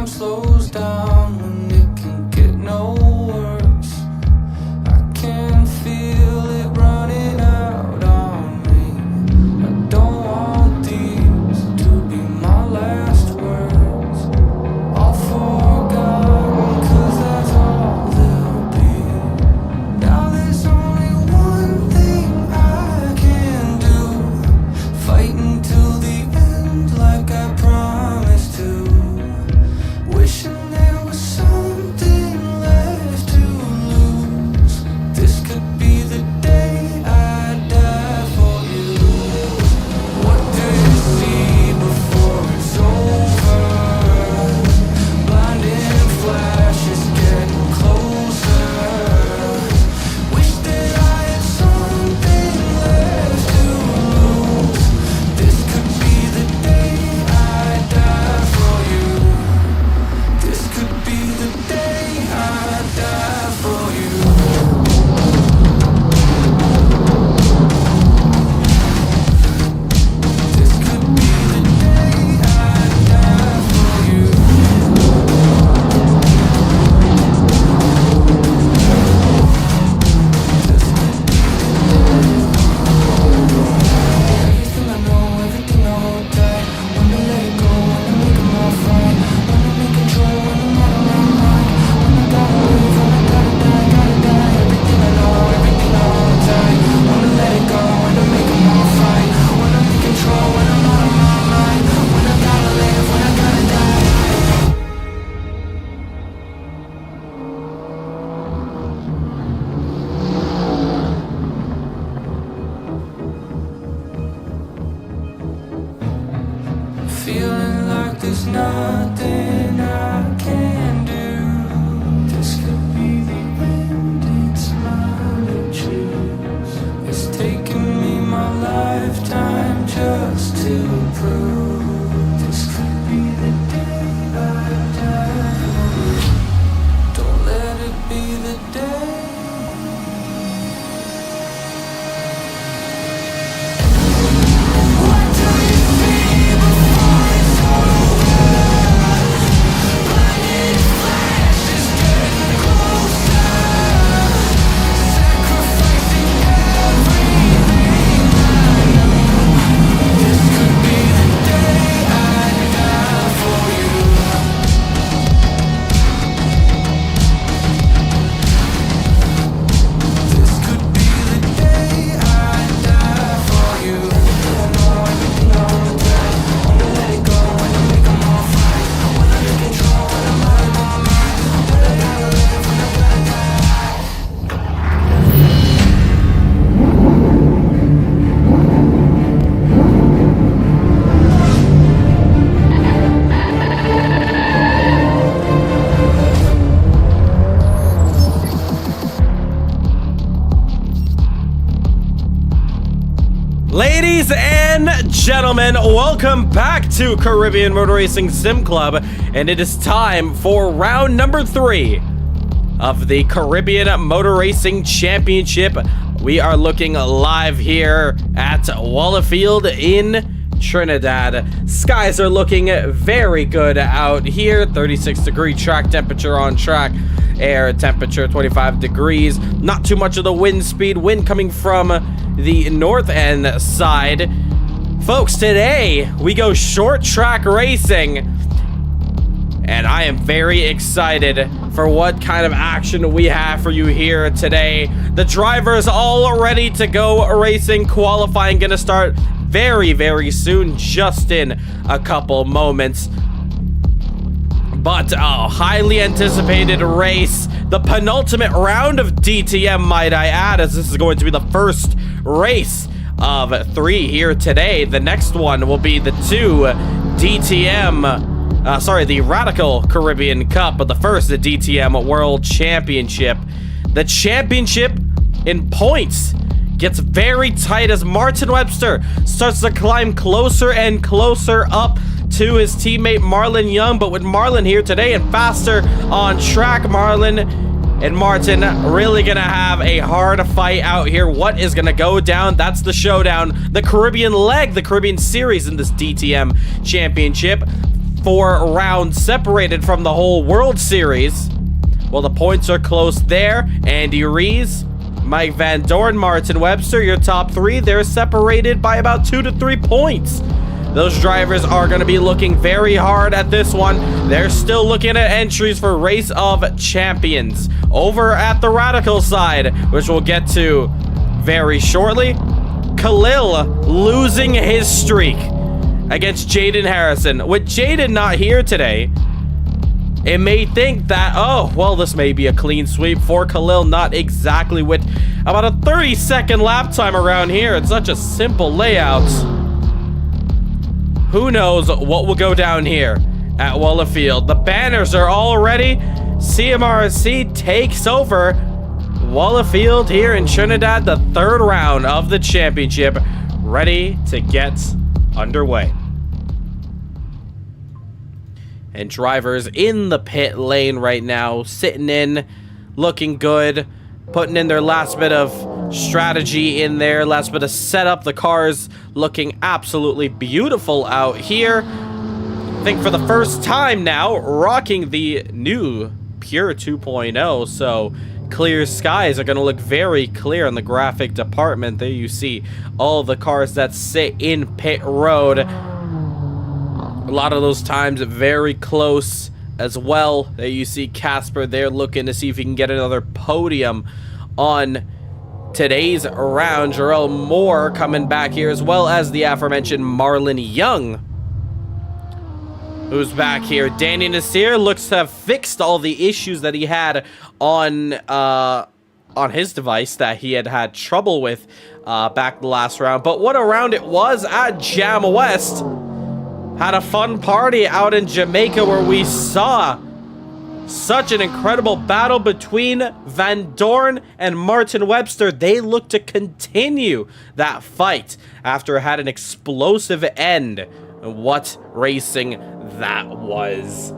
slows down when it can get no worse. I can feel it running out on me. I don't want these to be my last words. All forgotten, 'cause that's all they'll be. Now there's only one thing I can do, fight until the there's nothing I can do. This could be the end, it's mine to choose. It's taken me my lifetime just to prove. This could be the day I die. Don't let it be the day. Ladies and gentlemen, welcome back to Caribbean Motor Racing Sim Club, and it is time for round number 3 of the Caribbean Motor Racing Championship. We are looking live here at Wallerfield in Trinidad. Skies are looking very good out here. 36-degree track temperature on track. Air temperature 25 degrees. Not too much of the wind speed. Wind coming from the north end side. Folks, today we go short track racing, and I am very excited for what kind of action we have for you here today. The drivers all ready to go racing. Qualifying gonna start very, very soon, just in a couple moments. But a highly anticipated race, the penultimate round of DTM, might I add, as this is going to be the first race of 3 here today. The next one will be the 2 DTM, the Radical Caribbean Cup, but the first, the DTM World Championship. The championship in points gets very tight as Martin Webster starts to climb closer and closer up to his teammate Marlon Young. But with Marlon here today and faster on track, Marlon and Martin really gonna have a hard fight out here. What is gonna go down? That's the showdown. The Caribbean leg, the Caribbean series in this DTM championship. 4 rounds separated from the whole World Series. Well, the points are close there. Andy Rees, Mike Van Dorn, Martin Webster, your top 3. They're separated by about 2 to 3 points. Those drivers are going to be looking very hard at this one. They're still looking at entries for Race of Champions. Over at the Radical side, which we'll get to very shortly, Khalil losing his streak against Jaden Harrison. With Jaden not here today, it may think that, oh, well, this may be a clean sweep for Khalil. Not exactly, with about a 30-second lap time around here. It's such a simple layout. Who knows what will go down here at Wallerfield. The banners are all ready. CMRSC takes over Wallerfield here in Trinidad. The 3rd round of the championship ready to get underway. And drivers in the pit lane right now, sitting in, looking good, putting in their last bit of strategy in there, last bit of setup. The cars looking absolutely beautiful out here. I think for the first time now, rocking the new Pure 2.0, so clear skies are going to look very clear in the graphic department. There you see all the cars that sit in pit road. A lot of those times very close as well. There you see Casper there looking to see if he can get another podium on today's round. Jarrell Moore coming back here, as well as the aforementioned Marlon Young, who's back here. Danny Nasir looks to have fixed all the issues that he had on his device that he had trouble with back the last round. But what a round it was at Jamwest. had a fun party out in Jamaica where we saw such an incredible battle between Van Dorn and Martin Webster. They look to continue that fight after it had an explosive end. And what racing that was.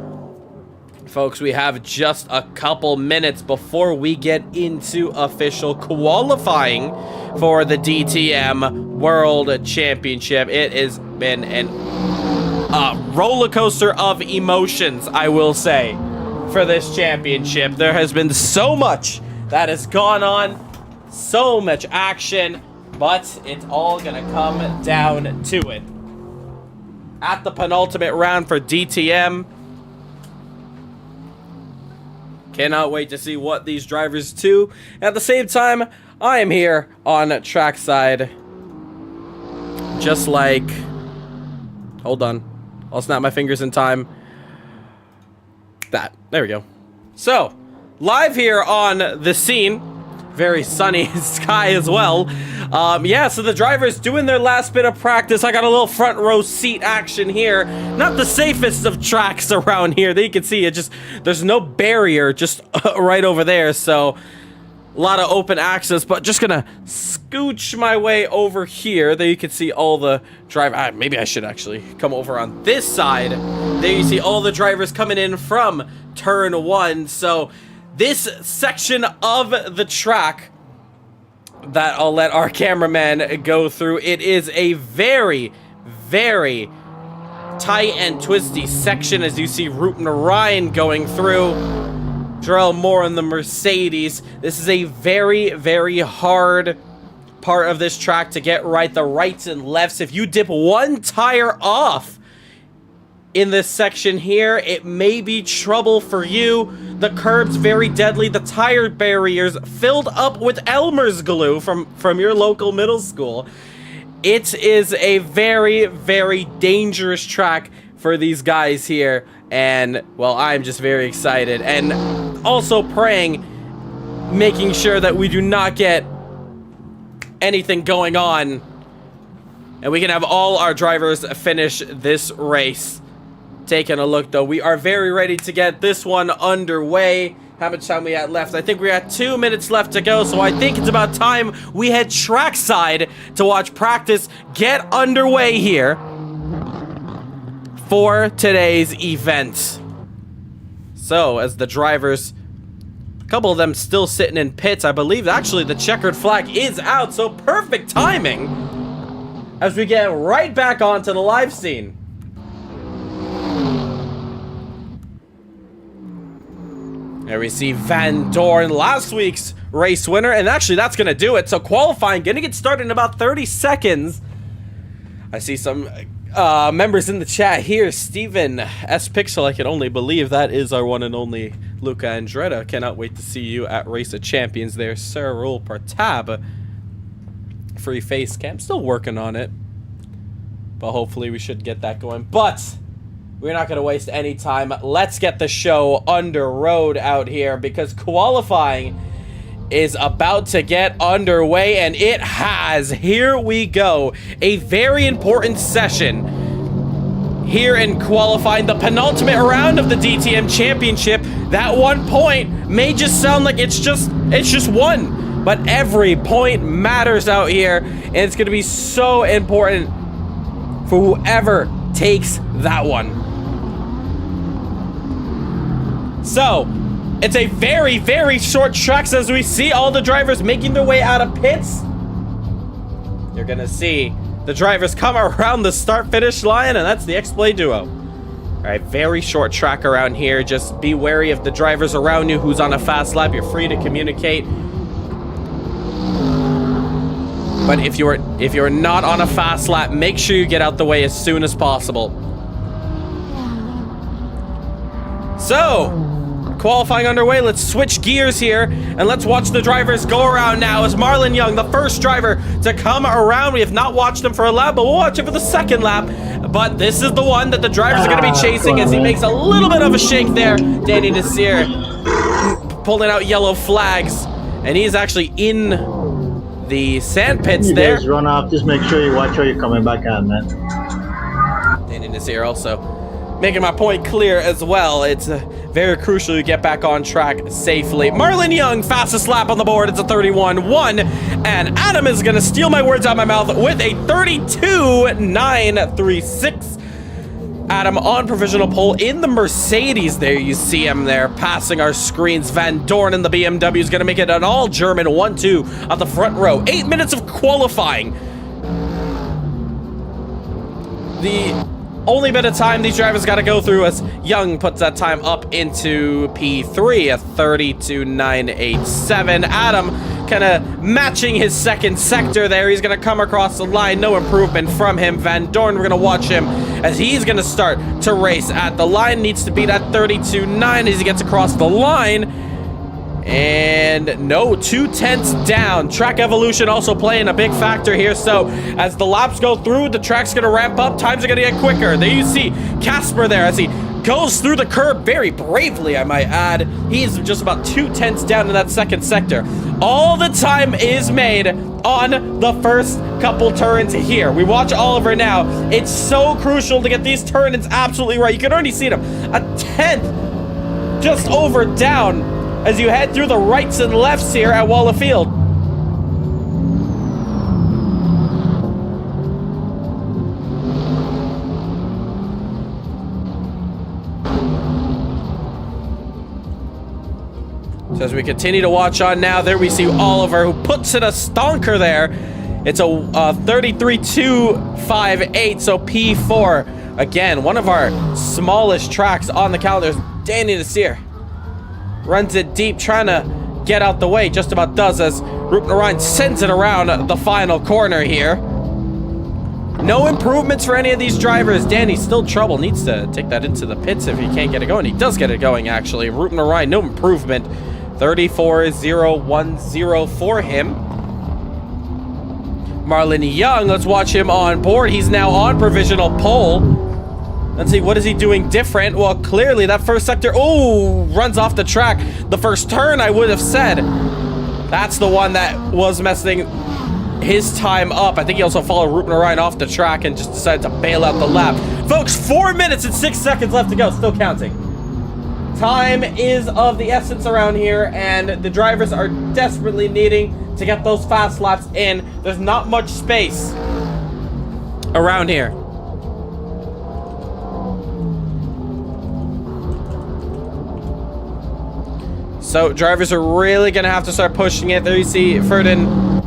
Folks, we have just a couple minutes before we get into official qualifying for the DTM World Championship. It has been a roller coaster of emotions, I will say, for this championship. There has been so much that has gone on, so much action, but it's all gonna come down to it. At the penultimate round for DTM. Cannot wait to see what these drivers do. At the same time, I am here on trackside. Just like... Hold on. I'll snap my fingers in time. That. There we go. So, live here on the scene. Very sunny sky as well. Yeah, so the drivers doing their last bit of practice. I got a little front row seat action here. Not the safest of tracks around here. That you can see it just, there's no barrier just right over there. So a lot of open access, but just gonna scooch my way over here. There you can see all the drive. Maybe I should actually come over on this side. There you see all the drivers coming in from turn 1. So this section of the track that I'll let our cameraman go through. It is a very, very tight and twisty section, as you see Root and Ryan going through. Drell Moore in the Mercedes. This is a very, very hard part of this track to get right. The rights and lefts. If you dip one tire off in this section here, it may be trouble for you. The curb's very deadly. The tire barriers filled up with Elmer's glue from your local middle school. It is a very, very dangerous track for these guys here. And, well, I'm just very excited. And also praying, making sure that we do not get anything going on. And we can have all our drivers finish this race. Taking a look, though, we are very ready to get this one underway. How much time we got left? I think we got 2 minutes left to go, so I think it's about time we head trackside to watch practice get underway here for today's event. So, as the drivers, a couple of them still sitting in pits, I believe actually the checkered flag is out, so perfect timing as we get right back onto the live scene. There we see Van Dorn, last week's race winner, and actually that's gonna do it. So qualifying gonna get started in about 30 seconds. I see some members in the chat here. Steven S. Pixel, I can only believe that is our one and only Luca Andretta. Cannot wait to see you at Race of Champions there. Sir Rule Partab. Free face cam, still working on it. But hopefully we should get that going. But we're not going to waste any time. Let's get the show under road out here because qualifying is about to get underway, and it has. Here we go. A very important session here in qualifying, the penultimate round of the DTM Championship. That 1 point may just sound like it's just one, but every point matters out here, and it's going to be so important for whoever takes that one. So, it's a very, very short track as we see all the drivers making their way out of pits. You're gonna see the drivers come around the start-finish line, and that's the X-Play duo. All right, very short track around here. Just be wary of the drivers around you who's on a fast lap. You're free to communicate. But if you're not on a fast lap, make sure you get out the way as soon as possible. So, qualifying underway. Let's switch gears here and let's watch the drivers go around now as Marlon Young, the first driver to come around. We have not watched him for a lap, but we'll watch him for the second lap. But this is the one that the drivers are going to be chasing as he makes a little bit of a shake there. Danny Nasir pulling out yellow flags, and he's actually in the sand pits there. You guys run off. Just make sure you watch where you're coming back on, man. Danny in this year also. Making my point clear as well. It's very crucial you get back on track safely. Marlon Young, fastest lap on the board. It's a 31.1. And Adam is going to steal my words out of my mouth with a 32.936. Adam on provisional pole in the Mercedes. There you see him there passing our screens. Van Dorn in the BMW is going to make it an all-German 1-2 at the front row. 8 minutes of qualifying. The only bit of time these drivers got to go through as Young puts that time up into P3 at 32.987. Adam kind of matching his second sector there. He's going to come across the line. No improvement from him. Van Dorn, we're going to watch him as he's going to start to race at the line. Needs to beat at 32.9 as he gets across the line. And no, 2/10 down. Track evolution also playing a big factor here. So as the laps go through, the track's going to ramp up. Times are going to get quicker. There you see Casper there as he goes through the curb very bravely, I might add. He's just about 2/10 down in that second sector. All the time is made on the first couple turns here. We watch Oliver now. It's so crucial to get these turn-ins absolutely right. You can already see them. A 10th just over down as you head through the rights and lefts here at Wallerfield. So as we continue to watch on now, there we see Oliver who puts in a stonker there. It's a 33.258, so P4. Again, one of our smallest tracks on the calendar. Danny Nasir runs it deep, trying to get out the way. Just about does as Rupnarine sends it around the final corner here. No improvements for any of these drivers. Danny's still trouble. Needs to take that into the pits if he can't get it going. He does get it going, actually. Rupnarine, no improvement. 34.010 for him. Marlon Young, let's watch him on board. He's now on provisional pole. Let's see, what is he doing different? Well, clearly that first sector, oh, runs off the track. The first turn, I would have said. That's the one that was messing his time up. I think he also followed Rupnarine off the track and just decided to bail out the lap. Folks, 4 minutes and 6 seconds left to go, still counting. Time is of the essence around here, and the drivers are desperately needing to get those fast laps in. There's not much space around here. So drivers are really going to have to start pushing it. There you see Ferdinand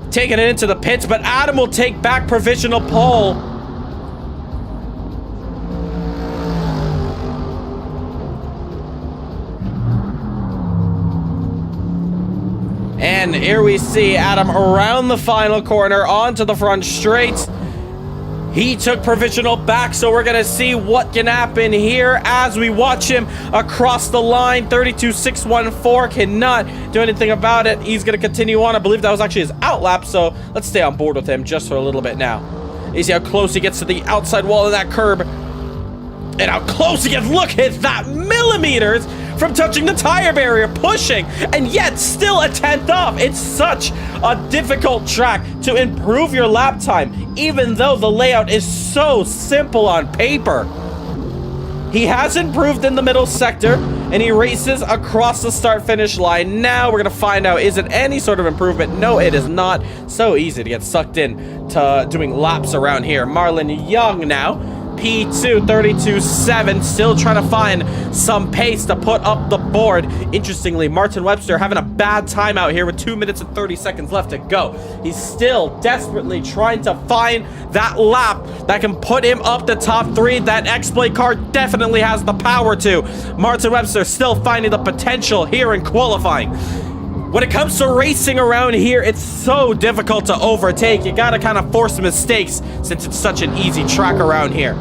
taking it into the pits, but Adam will take back provisional pole. And here we see Adam around the final corner onto the front straight. He took provisional back, so we're going to see what can happen here as we watch him across the line. 32.614 cannot do anything about it. He's going to continue on. I believe that was actually his out lap, so let's stay on board with him just for a little bit now. You see how close he gets to the outside wall of that curb. And how close he gets. Look at that, millimeters from touching the tire barrier, pushing, and yet still a 10th off. It's such a difficult track to improve your lap time, even though the layout is so simple on paper. He has improved in the middle sector, and he races across the start-finish line. Now we're going to find out, is it any sort of improvement? No, it is not. So easy to get sucked in to doing laps around here. Marlon Young now. P2, 32.7, still trying to find some pace to put up the board. Interestingly, Martin Webster having a bad time out here with 2 minutes and 30 seconds left to go. He's still desperately trying to find that lap that can put him up the top 3. That exploit card definitely has the power to. Martin Webster still finding the potential here in qualifying. When it comes to racing around here, it's so difficult to overtake. You gotta kind of force mistakes since it's such an easy track around here.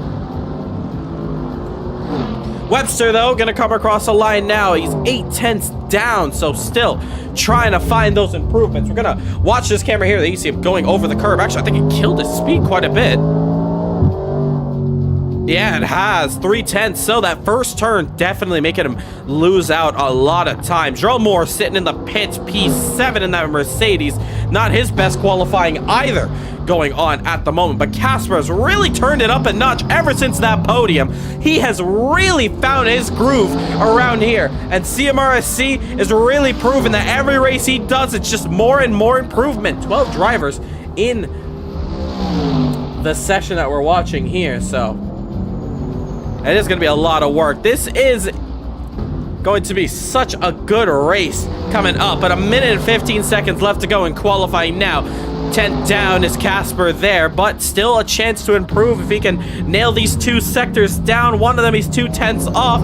Webster, though, gonna come across the line now. He's 8/10 down, so still trying to find those improvements. We're gonna watch this camera here. You see him going over the curb. Actually, I think he killed his speed quite a bit. Yeah, it has. 3/10. So that first turn definitely making him lose out a lot of time. Jarrell Moore sitting in the pits, P7 in that Mercedes. Not his best qualifying either going on at the moment. But Casper has really turned it up a notch ever since that podium. He has really found his groove around here. And CMRSC is really proving that every race he does, it's just more and more improvement. 12 drivers in the session that we're watching here, so it is going to be a lot of work. This is going to be such a good race coming up, but 1 minute and 15 seconds left to go in qualifying now. 10th down is Casper there, but still a chance to improve if he can nail these 2 sectors down. One of them he's 2/10 off.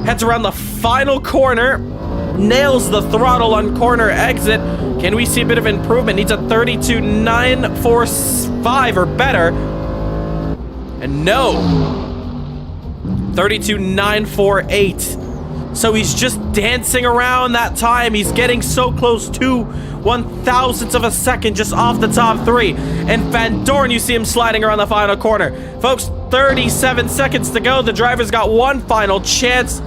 Heads around the final corner, nails the throttle on corner exit. Can we see a bit of improvement? Needs a 32.945 or better. And no. 32.948. So he's just dancing around that time. He's getting so close to 1,000th of a second just off the top 3. And Van Dorn, you see him sliding around the final corner. Folks, 37 seconds to go. The driver's got one final chance.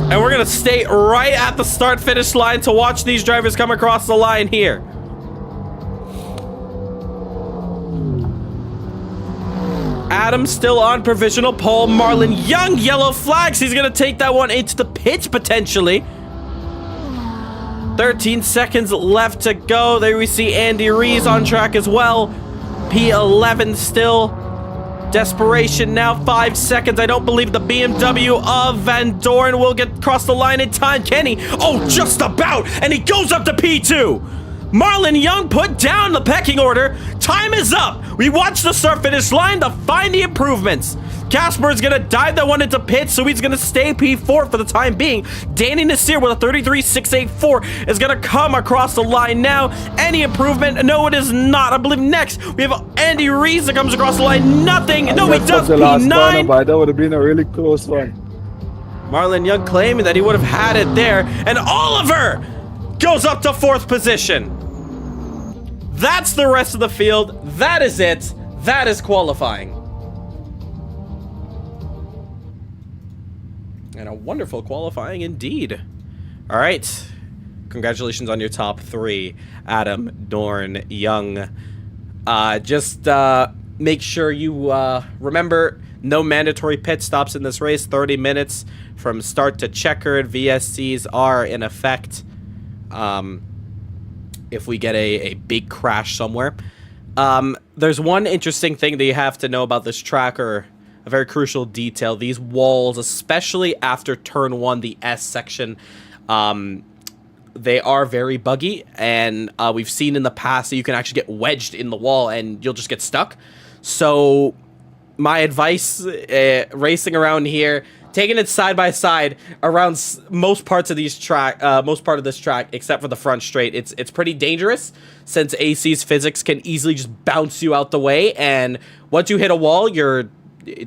And we're going to stay right at the start-finish line to watch these drivers come across the line here. Adam still on provisional pole. Marlon Young, yellow flags. He's going to take that one into the pits potentially. 13 seconds left to go. There we see Andy Rees on track as well. P11 still. Desperation now, 5 seconds. I don't believe the BMW of Van Dorn will get across the line in time. Can he? Oh, just about. And he goes up to P2. Marlon Young put down the pecking order. Time is up. We watch the start-finish line to find the improvements. Casper is going to dive that one into pits, so he's going to stay P4 for the time being. Danny Nasir with a 33.684 is going to come across the line now. Any improvement? No, it is not. I believe next we have Andy Rees that comes across the line. Nothing. No, he does. P9. But that would have been a really close one. Marlon Young claiming that he would have had it there. And Oliver goes up to 4th position. That's the rest of the field. That is it. That is qualifying. And a wonderful qualifying indeed. All right. Congratulations on your top 3, Adam, Dorn, Young. Just make sure you remember no mandatory pit stops in this race. 30 minutes from start to checkered. VSCs are in effect if we get a big crash somewhere. There's one interesting thing that you have to know about this track, or a very crucial detail. These walls, especially after turn 1, the S section, they are very buggy, and we've seen in the past that you can actually get wedged in the wall and you'll just get stuck. So my advice, racing around here, taking it side by side around most parts of these most part of this track, except for the front straight, it's pretty dangerous since AC's physics can easily just bounce you out the way, and once you hit a wall,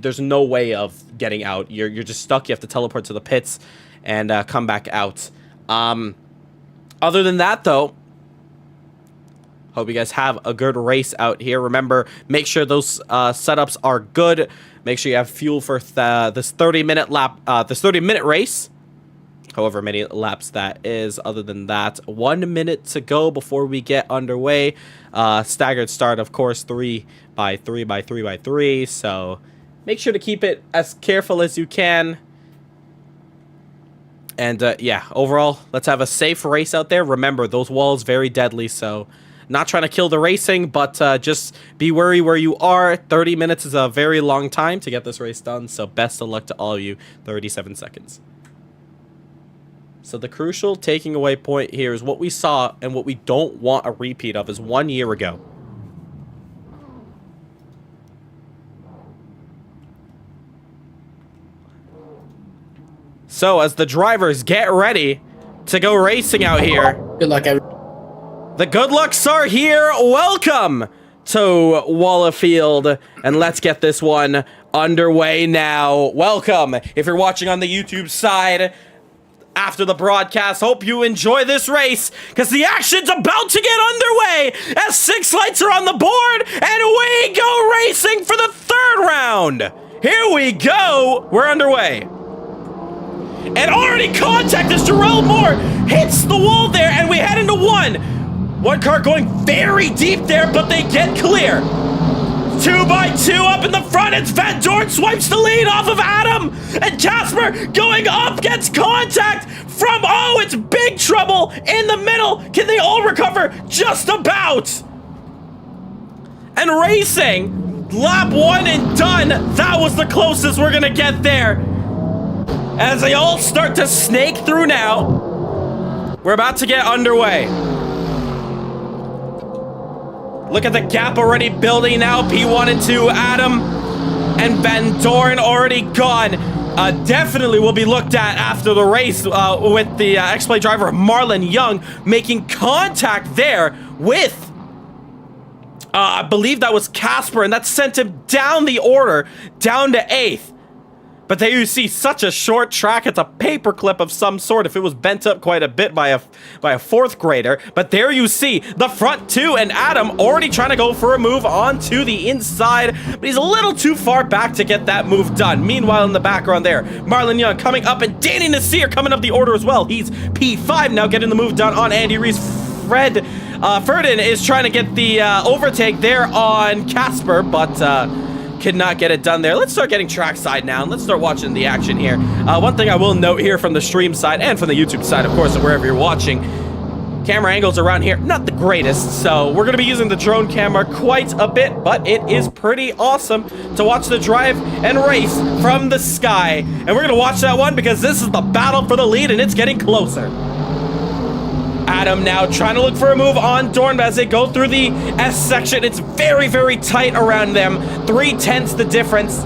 there's no way of getting out. You're just stuck. You have to teleport to the pits and come back out. Other than that, though, hope you guys have a good race out here. Remember, make sure those setups are good. Make sure you have fuel for this 30-minute race. However many laps that is. Other than that, 1 minute to go before we get underway. Staggered start, of course, 3 by 3 by 3 by 3. So make sure to keep it as careful as you can. And yeah, overall, let's have a safe race out there. Remember, those walls very deadly, so not trying to kill the racing, but just be wary where you are. 30 minutes is a very long time to get this race done, so best of luck to all of you. 37 seconds. So the crucial taking away point here is what we saw and what we don't want a repeat of is 1 year ago. So as the drivers get ready to go racing out here. Good luck, everyone. The good lucks are here. Welcome to Wallerfield. And let's get this one underway now. Welcome. If you're watching on the YouTube side after the broadcast, hope you enjoy this race because the action's about to get underway as 6 lights are on the board and we go racing for the third round. Here we go. We're underway. And already contact as Jarrell Moore hits the wall there, and we head into one. One car going very deep there, but they get clear. 2x2 up in the front. It's Van Dorn swipes the lead off of Adam. And Casper going up gets contact from, oh, it's big trouble in the middle. Can they all recover? Just about. And racing, lap 1 and done. That was the closest we're gonna get there. As they all start to snake through now, we're about to get underway. Look at the gap already building now. P1 and 2, Adam and Van Dorn already gone. Definitely will be looked at after the race with the X-Play driver Marlon Young making contact there with, I believe that was Casper, and that sent him down the order, down to 8th. But there you see such a short track. It's a paperclip of some sort if it was bent up quite a bit by a 4th grader. But there you see the front 2 and Adam already trying to go for a move onto the inside. But he's a little too far back to get that move done. Meanwhile, in the background there, Marlon Young coming up and Danny Nasir coming up the order as well. He's P5 now getting the move done on Andy Reese. Ferdin is trying to get the overtake there on Casper, but could not get it done there. Let's start getting trackside now, and let's start watching the action here. One thing I will note here from the stream side and from the YouTube side, of course, and wherever you're watching, camera angles around here, not the greatest, so we're going to be using the drone camera quite a bit, but it is pretty awesome to watch the drive and race from the sky. And we're going to watch that one because this is the battle for the lead, and it's getting closer. Adam now trying to look for a move on Dorn as they go through the S section. It's very, very tight around them. 3/10 the difference.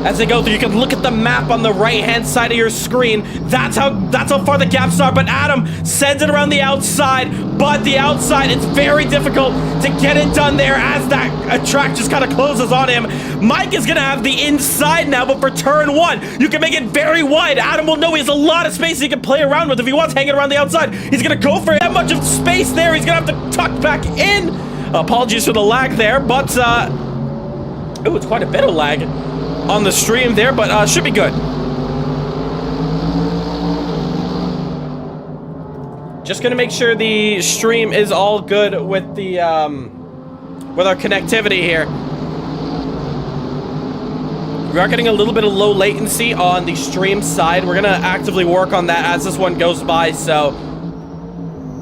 As they go through, you can look at the map on the right-hand side of your screen. That's how far the gaps are. But Adam sends it around the outside. But the outside, it's very difficult to get it done there as that track just kind of closes on him. Mike is going to have the inside now, but for turn 1, you can make it very wide. Adam will know he has a lot of space he can play around with if he wants hanging around the outside. He's going to go for that much of space there. He's going to have to tuck back in. Apologies for the lag there, but oh, it's quite a bit of lag on the stream there, but should be good. Just gonna make sure the stream is all good with the with our connectivity here. We are getting a little bit of low latency on the stream side. We're gonna actively work on that as this one goes by, so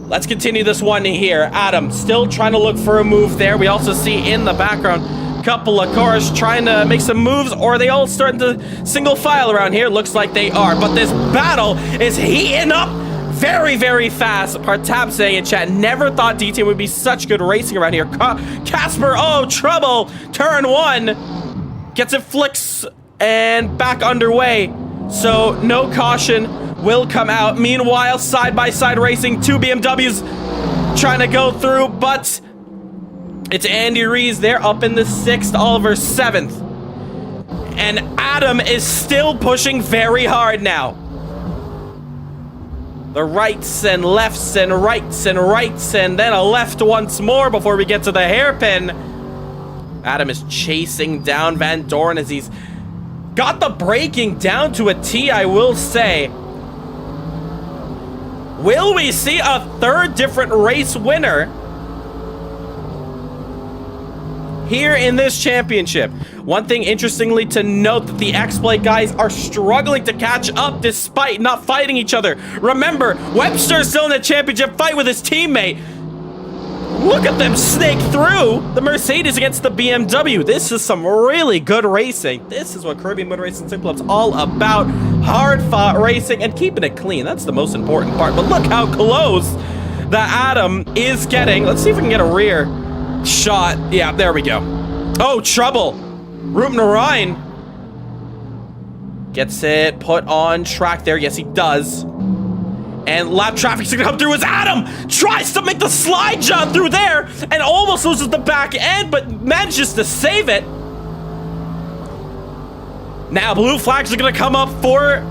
let's continue this one here. Adam still trying to look for a move there. We also see in the background couple of cars trying to make some moves, or are they all starting to single file around here? Looks like they are, but this battle is heating up very, very fast. Partab saying in chat, never thought DT would be such good racing around here. Casper, oh, trouble. Turn 1 gets it flicks and back underway, so no caution will come out. Meanwhile, side-by-side racing, 2 BMWs trying to go through, but it's Andy Rees there up in the 6th, Oliver 7th. And Adam is still pushing very hard now. The rights and lefts and rights and rights and then a left once more before we get to the hairpin. Adam is chasing down Van Dorn as he's got the braking down to a T, I will say. Will we see a 3rd different race winner here in this championship? One thing interestingly to note, that the X-Play guys are struggling to catch up despite not fighting each other. Remember, Webster's still in the championship fight with his teammate. Look at them snake through the Mercedes against the BMW. This is some really good racing. This is what Caribbean Motor Racing Sim Club's all about. Hard-fought racing and keeping it clean. That's the most important part. But look how close that Adam is getting. Let's see if we can get a rear shot. Yeah, there we go. Oh, trouble. Ruben Ryan gets it put on track there. Yes, he does. And lap traffic's gonna come through as Adam tries to make the slide jump through there and almost loses the back end, but manages to save it. Now, blue flags are gonna come up for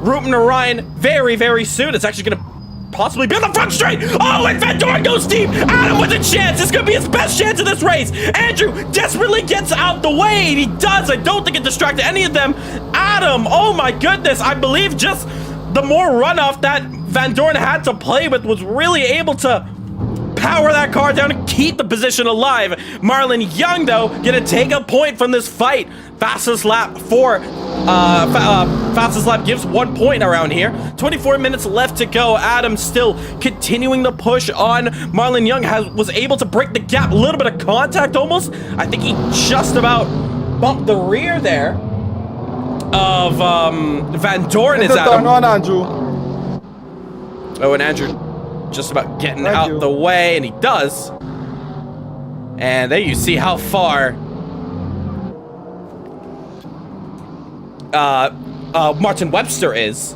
Ruben Ryan very, very soon. It's actually gonna possibly be on the front straight. Oh, and Van Doren goes deep. Adam with a chance. This could be his best chance of this race. Andrew desperately gets out the way. He does. I don't think it distracted any of them. Adam, oh my goodness. I believe just the more runoff that Van Doren had to play with was really able to power that car down and keep the position alive. Marlon Young, though, gonna take a point from this fight. Fastest lap gives 1 point around here. 24 minutes left to go. Adam still continuing the push on. Marlon Young was able to break the gap. A little bit of contact almost. I think he just about bumped the rear there of Van Doren. Is Adam. On, Andrew. Oh, and Andrew just about getting out the way, and he does. And there you see how far Martin Webster is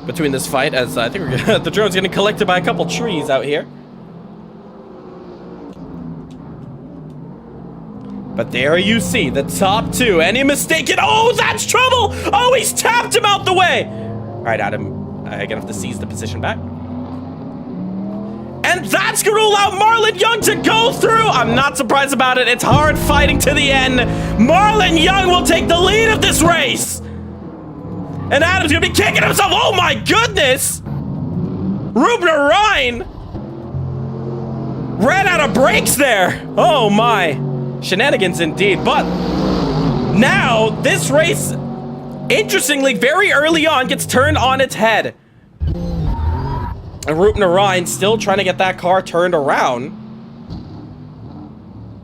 between this fight, as I think the drone's getting collected by a couple trees out here. But there you see the top two. Any mistake? Oh, that's trouble! Oh, he's tapped him out the way! All right, Adam, I'm gonna have to seize the position back. And that's going to allow Marlon Young to go through. I'm not surprised about it. It's hard fighting to the end. Marlon Young will take the lead of this race. And Adam's going to be kicking himself. Oh, my goodness. Rubner Ryan ran out of brakes there. Oh, my. Shenanigans indeed. But now this race, interestingly, very early on, gets turned on its head. And Rupner Ryan still trying to get that car turned around.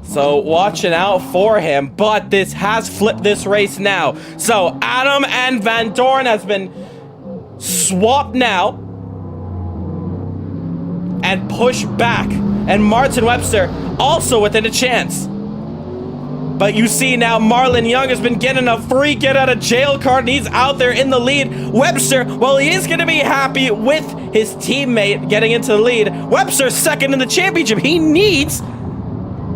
So watching out for him. But this has flipped this race now. So Adam and Van Doren has been swapped now. And pushed back. And Martin Webster also within a chance. But you see now Marlon Young has been getting a free get out of jail card, and he's out there in the lead. Webster, well, he is going to be happy with his teammate getting into the lead. Webster's second in the championship. He needs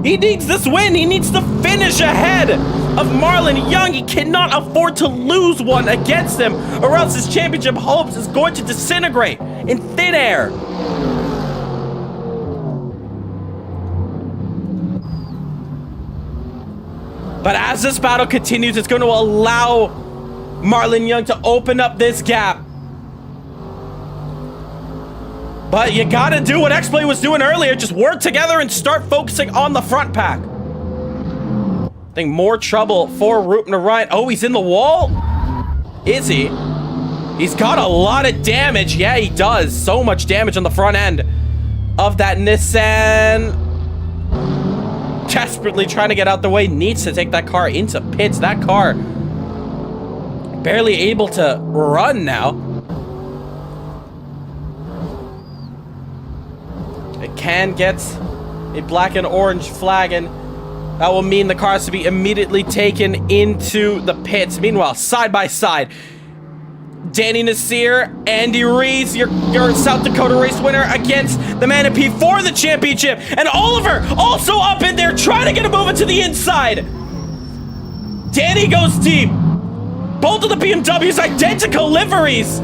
this win. He needs to finish ahead of Marlon Young. He cannot afford to lose one against him, or else his championship hopes is going to disintegrate in thin air. But as this battle continues, it's going to allow Marlon Young to open up this gap. But you got to do what X-Play was doing earlier. Just work together and start focusing on the front pack. I think more trouble for Rupner Ryan. Oh, he's in the wall? Is he? He's got a lot of damage. Yeah, he does. So much damage on the front end of that Nissan. Desperately trying to get out the way, needs to take that car into pits. That car barely able to run now. It can get a black and orange flag, and that will mean the car has to be immediately taken into the pits. Meanwhile, side by side, Danny Nasir, Andy Rees, your South Dakota race winner, against the Manapee for the championship. And Oliver also up in there trying to get a move into the inside. Danny goes deep. Both of the BMWs identical liveries.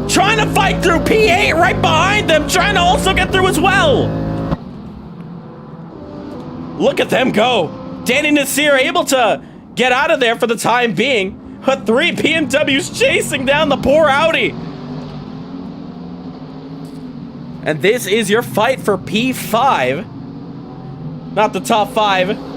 Trying to fight through. P8 right behind them, trying to also get through as well. Look at them go. Danny Nasir able to get out of there for the time being. But 3 BMWs chasing down the poor Audi. And this is your fight for P5. Not the top 5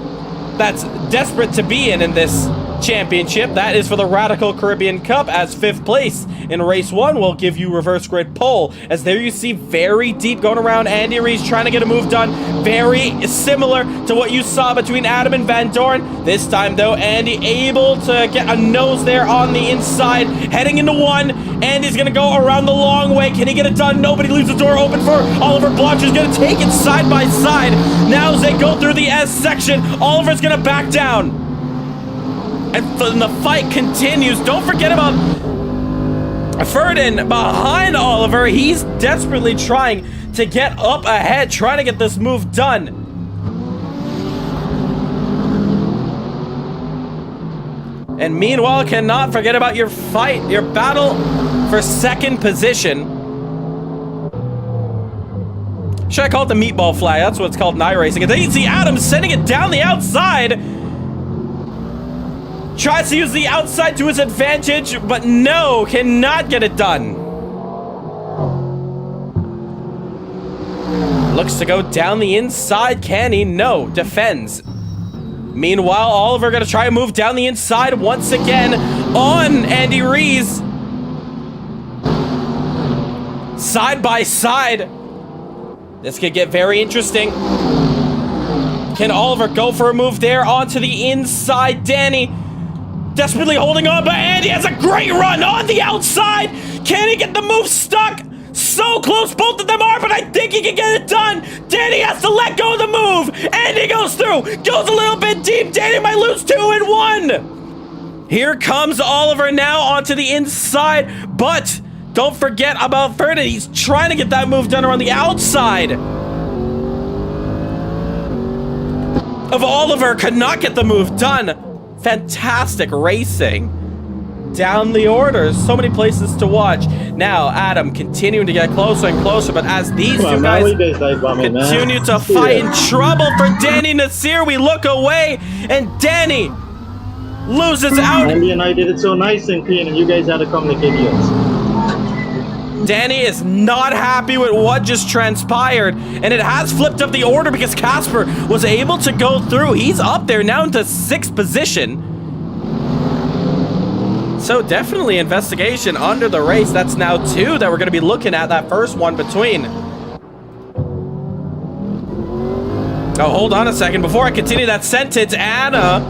that's desperate to be in this championship. That is for the Radical Caribbean Cup, as 5th place in race 1 will give you reverse grid pole. As there you see very deep going around Andy Rees trying to get a move done. Very similar to what you saw between Adam and Van Doren. This time though, Andy able to get a nose there on the inside, heading into 1. Andy's gonna go around the long way. Can he get it done? Nobody leaves the door open for Oliver Bloch, who's gonna take it side by side. Now as they go through the S section, Oliver's gonna back down. And the fight continues. Don't forget about Ferdin behind Oliver. He's desperately trying to get up ahead, trying to get this move done. And meanwhile, cannot forget about your fight, your battle for second position. Should I call it the meatball flag? That's what it's called in iRacing. And then you see Adam sending it down the outside. Tries to use the outside to his advantage, but no, cannot get it done. Looks to go down the inside. Can he? No. Defends. Meanwhile, Oliver gonna try to move down the inside once again on Andy Rees. Side by side. This could get very interesting. Can Oliver go for a move there onto the inside? Danny desperately holding on, but Andy has a great run on the outside. Can he get the move stuck? So close, both of them are, but I think he can get it done. Danny has to let go of the move. Andy goes through, goes a little bit deep. Danny might lose 2 in 1. Here comes Oliver now onto the inside, but don't forget about Vernon. He's trying to get that move done around the outside of Oliver. Could not get the move done. Fantastic racing down the orders. So many places to watch. Now, Adam continuing to get closer and closer, but as these two guys continue to fight in trouble for Danny Nasir, we look away, and Danny loses out. Andy and I did it so nice and clean, and you guys had to come like idiots. Danny is not happy with what just transpired, and it has flipped up the order because Casper was able to go through. He's up there now into 6th position. So definitely investigation under the race. That's now 2 that we're going to be looking at. That first one between. Oh, hold on a second. Before I continue that sentence, Anna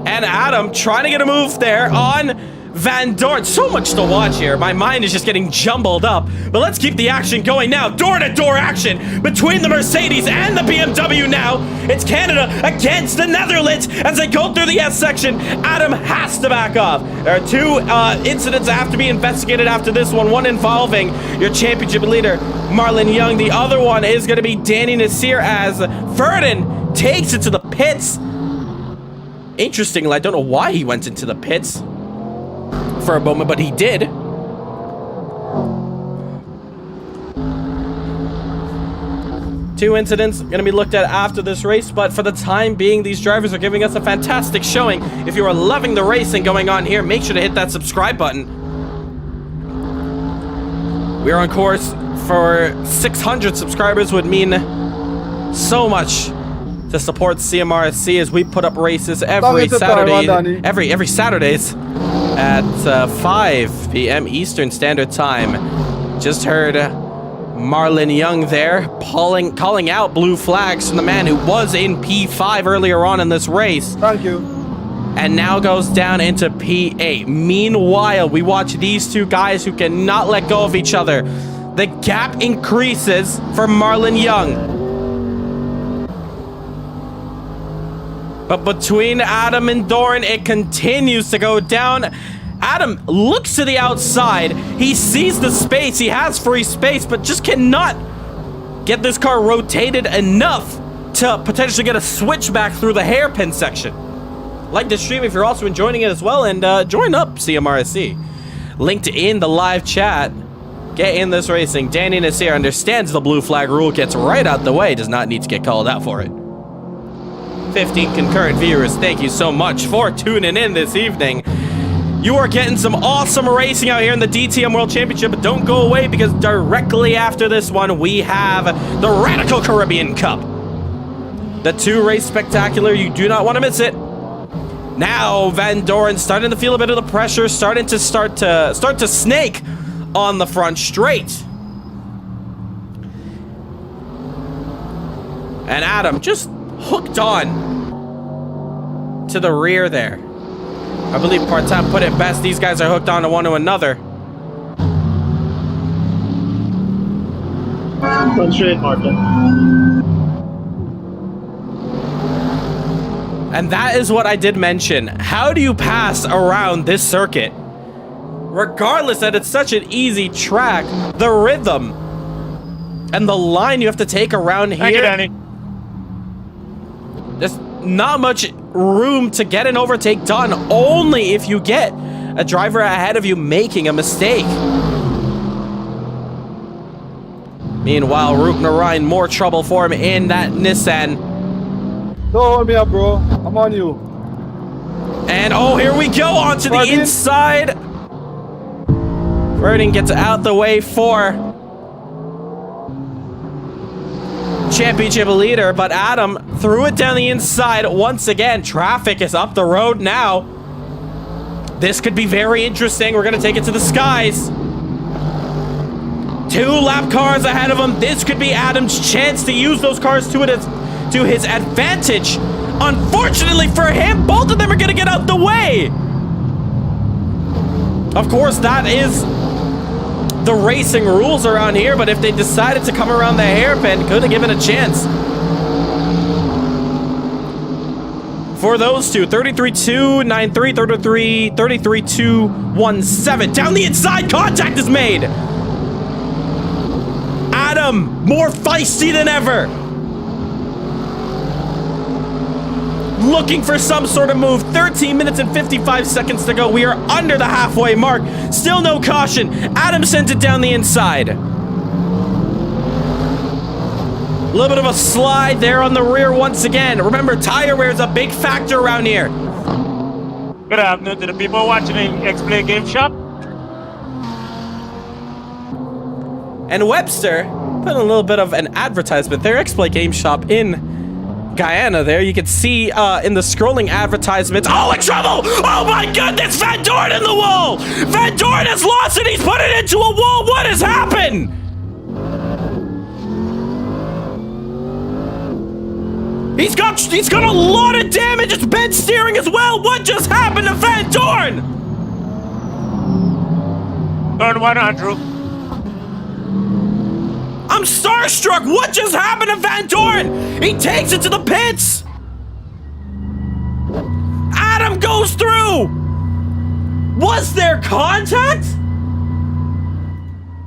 and Adam trying to get a move there on Van Dorn. So much to watch here. My mind is just getting jumbled up. But let's keep the action going now. Door-to-door action between the Mercedes and the BMW now. It's Canada against the Netherlands as they go through the S section. Adam has to back off. There are 2 incidents that have to be investigated after this one. One involving your championship leader, Marlon Young. The other one is going to be Danny Nasir as Verdon takes it to the pits. Interestingly, I don't know why he went into the pits for a moment, but he did. Two incidents going to be looked at after this race, but for the time being, these drivers are giving us a fantastic showing. If you are loving the racing going on here, make sure to hit that subscribe button. We're on course for 600 subscribers. Would mean so much to support CMRSC as we put up races every Saturday, every Saturdays at 5 p.m. Eastern Standard Time. Just heard Marlon Young there calling out blue flags from the man who was in P5 earlier on in this race. Thank you. And now goes down into P8. Meanwhile, we watch these 2 guys who cannot let go of each other. The gap increases for Marlon Young. But between Adam and Doran, it continues to go down. Adam looks to the outside. He sees the space. He has free space, but just cannot get this car rotated enough to potentially get a switchback through the hairpin section. Like the stream if you're also enjoying it as well, and join up CMRSC. Linked in the live chat. Get in this racing. Danny Nasir understands the blue flag rule, gets right out the way, does not need to get called out for it. 15 concurrent viewers, thank you so much for tuning in this evening. You are getting some awesome racing out here in the DTM World Championship, but don't go away because directly after this one, we have the Radical Caribbean Cup. The 2-race spectacular, you do not want to miss it. Now, Van Doren starting to feel a bit of the pressure, starting to snake on the front straight. And Adam just hooked on to the rear there. I believe Part-Time put it best. These guys are hooked on to one to another. Come straight, Martin. And that is what I did mention. How do you pass around this circuit? Regardless that it's such an easy track, the rhythm and the line you have to take around here. Thank you, Danny. There's not much room to get an overtake done, only if you get a driver ahead of you making a mistake. Meanwhile, rooting around more trouble for him in that Nissan. Don't hold me up, bro. I'm on you. And oh, here we go onto the inside. Verdin gets out the way for championship leader, but Adam threw it down the inside once again. Traffic is up the road now. This could be very interesting. We're going to take it to the skies. 2 lap cars ahead of him. This could be Adam's chance to use those cars to his advantage. Unfortunately for him, both of them are going to get out the way. Of course, that is the racing rules around here, but if they decided to come around the hairpin, could have given a chance. For those two, 33-2-9-3, 33-2-1-7. Down the inside, contact is made. Adam, more feisty than ever. Looking for some sort of move. 13 minutes and 55 seconds to go. We are under the halfway mark. Still no caution. Adam sends it down the inside. A little bit of a slide there on the rear once again. Remember, tire wear is a big factor around here. Good afternoon to the people watching the X-Play Game Shop. And Webster put a little bit of an advertisement there. X-Play Game Shop in Guyana there. You can see in the scrolling advertisements. Oh, in trouble! Oh my goodness! Van Dorn in the wall! Van Dorn has lost it! He's put it into a wall! What has happened? He's got a lot of damage! It's bent steering as well! What just happened to Van Dorn? Turn 1, Andrew. I'm starstruck! What just happened to Van Dorn? He takes it to the pits! Adam goes through! Was there contact?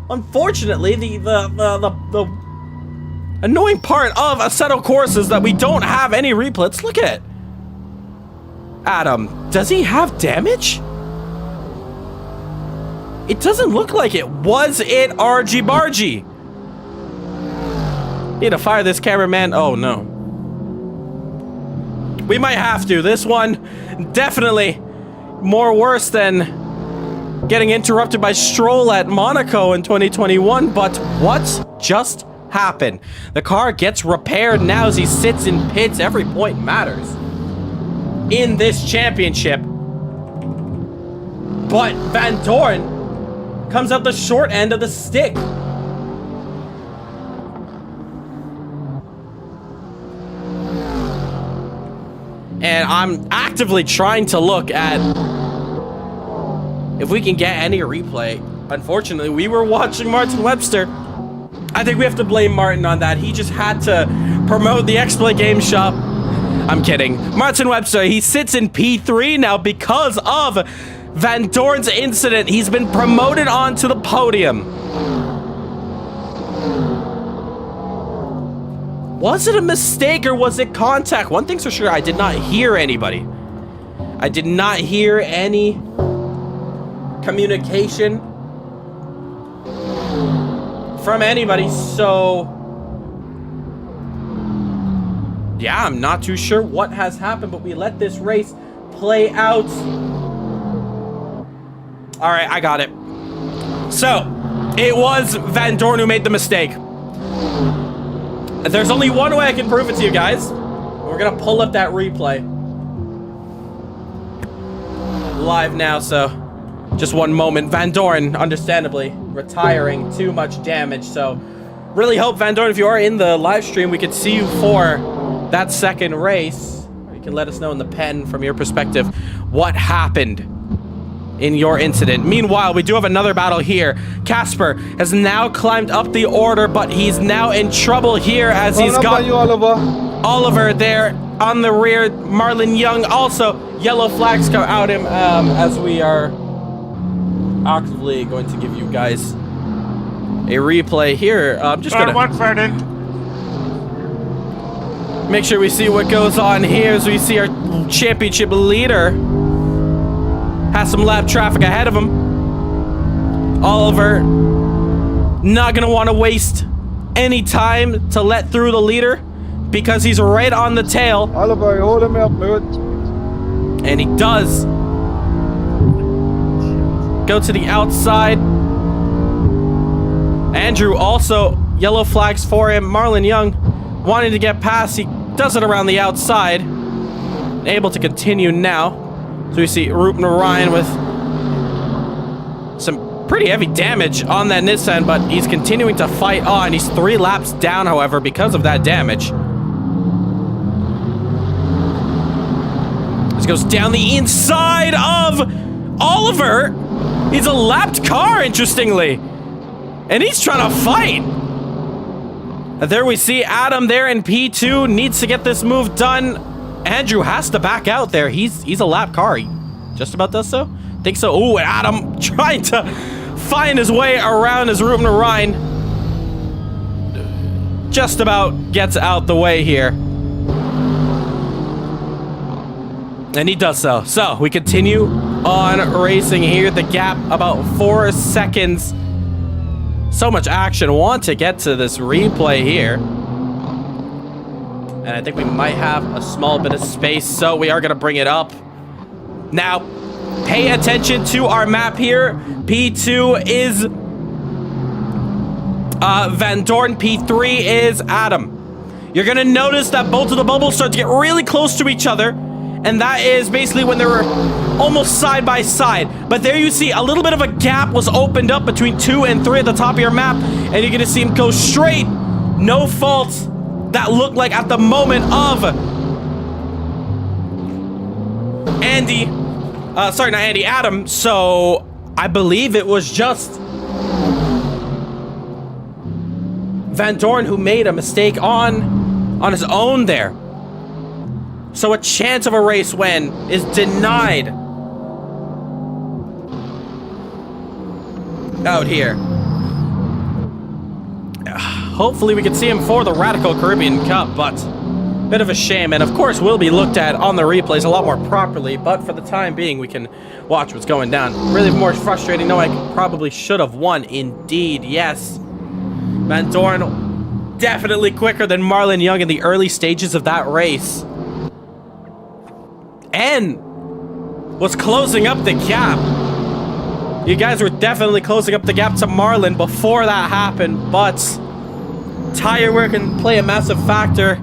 Unfortunately, the annoying part of Assetto Corsa is that we don't have any replays. Let's look at it. Adam, does he have damage? It doesn't look like it. Was it Argy Bargy? Need to fire this cameraman. Oh no. We might have to. This one definitely more worse than getting interrupted by Stroll at Monaco in 2021. But what just happened? The car gets repaired now as he sits in pits. Every point matters in this championship. But Van Dorn comes out the short end of the stick. And I'm actively trying to look at if we can get any replay. Unfortunately, we were watching Martin Webster. I think we have to blame Martin on that. He just had to promote the X-Play Game Shop. I'm kidding. Martin Webster, he sits in P3 now because of Van Dorn's incident. He's been promoted onto the podium. Was it a mistake or was it contact? One thing's for sure, I did not hear anybody. I did not hear any communication from anybody, so yeah, I'm not too sure what has happened, but we let this race play out. All right, I got it. So, it was Van Dorn who made the mistake. There's only one way I can prove it to you guys. We're gonna pull up that replay live now, so just one moment. Van Dorn, understandably, retiring. Too much damage, so really hope, Van Dorn, if you are in the live stream, we could see you for that second race. You can let us know in the pen from your perspective what happened in your incident. Meanwhile, we do have another battle here. Casper has now climbed up the order, but he's now in trouble here as he's got you, Oliver. Oliver there on the rear. Marlon Young also. Yellow flags come out him as we are actively going to give you guys a replay here. I'm just gonna make sure we see what goes on here as we see our championship leader has some lap traffic ahead of him. Oliver not gonna want to waste any time to let through the leader because he's right on the tail. Oliver, you holding me up, mate. And he does go to the outside. Andrew also yellow flags for him. Marlon Young wanting to get past. He does it around the outside. Able to continue now. So we see Rupen Ryan with some pretty heavy damage on that Nissan, but he's continuing to fight on. He's 3 laps down, however, because of that damage. This goes down the inside of Oliver. He's a lapped car, interestingly. And he's trying to fight. There we see Adam there in P2. Needs to get this move done. Andrew has to back out there. He's a lap car. He just about does so. Think so. Oh, Adam trying to find his way around his Rupen Ryan. Just about gets out the way here. And he does so. So we continue on racing here. The gap about 4 seconds. So much action. Want to get to this replay here. And I think we might have a small bit of space. So we are going to bring it up. Now, pay attention to our map here. P2 is Van Dorn. P3 is Adam. You're going to notice that both of the bubbles start to get really close to each other. And that is basically when they were almost side by side. But there you see a little bit of a gap was opened up between 2 and 3 at the top of your map. And you're going to see him go straight. No faults. That looked like at the moment of Andy. Sorry, not Andy, Adam. So I believe it was just Van Dorn who made a mistake on his own there. So a chance of a race win is denied out here. Hopefully we can see him for the Radical Caribbean Cup, but bit of a shame. And of course will be looked at on the replays a lot more properly, but for the time being we can watch what's going down. Really more frustrating. No, I probably should have won. Indeed, yes. Van Dorn definitely quicker than Marlon Young in the early stages of that race. And was closing up the gap. You guys were definitely closing up the gap to Marlon before that happened, but tire wear can play a massive factor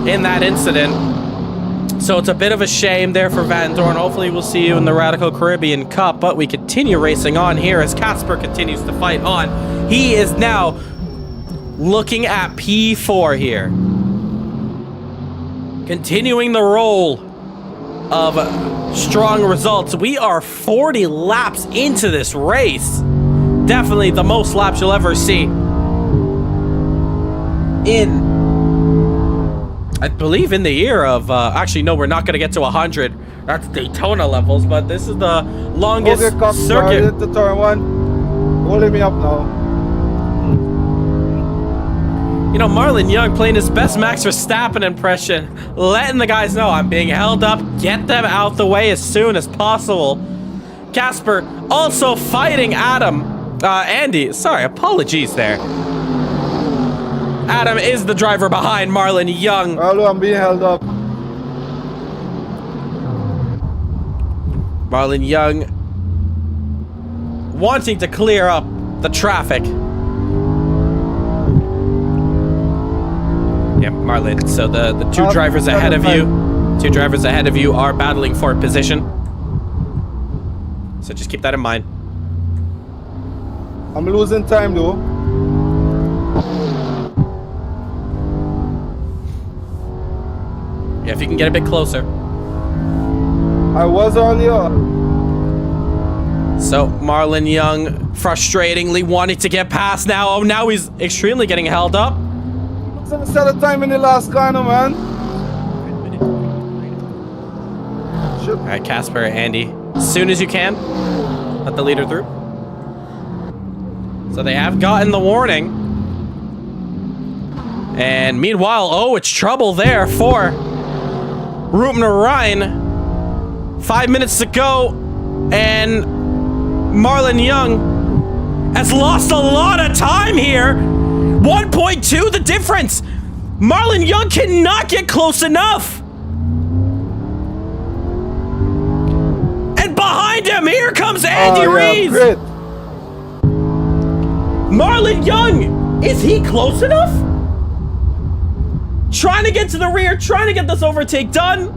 in that incident. So it's a bit of a shame there for Van Dorn. Hopefully we'll see you in the Radical Caribbean Cup, but we continue racing on here as Casper continues to fight on. He is now looking at P4 here. Continuing the roll of strong results. We are 40 laps into this race. Definitely the most laps you'll ever see in, I believe, in the year of, actually, no, we're not going to get to 100. That's Daytona levels, but this is the longest circuit. To turn 1. Holding me up now. You know, Marlon Young playing his best Max Verstappen impression, letting the guys know I'm being held up, get them out the way as soon as possible. Casper also fighting Andy, sorry, apologies there. Adam is the driver behind Marlon Young. Hello, I'm being held up. Marlon Young wanting to clear up the traffic. Yeah, Marlon. So the two drivers ahead of you are battling for position. So just keep that in mind. I'm losing time though. Yeah, if you can get a bit closer. I was earlier. So Marlon Young frustratingly wanting to get past now. Oh, now he's extremely getting held up. Set a time in the last corner, man. All right, Casper, Andy, as soon as you can, let the leader through. So they have gotten the warning. And meanwhile, oh, it's trouble there for Rupen Ryan. 5 minutes to go, and Marlon Young has lost a lot of time here. 1.2 the difference. Marlon Young cannot get close enough. And behind him, here comes Andy Rees. Great. Marlon Young, is he close enough? Trying to get to the rear, trying to get this overtake done.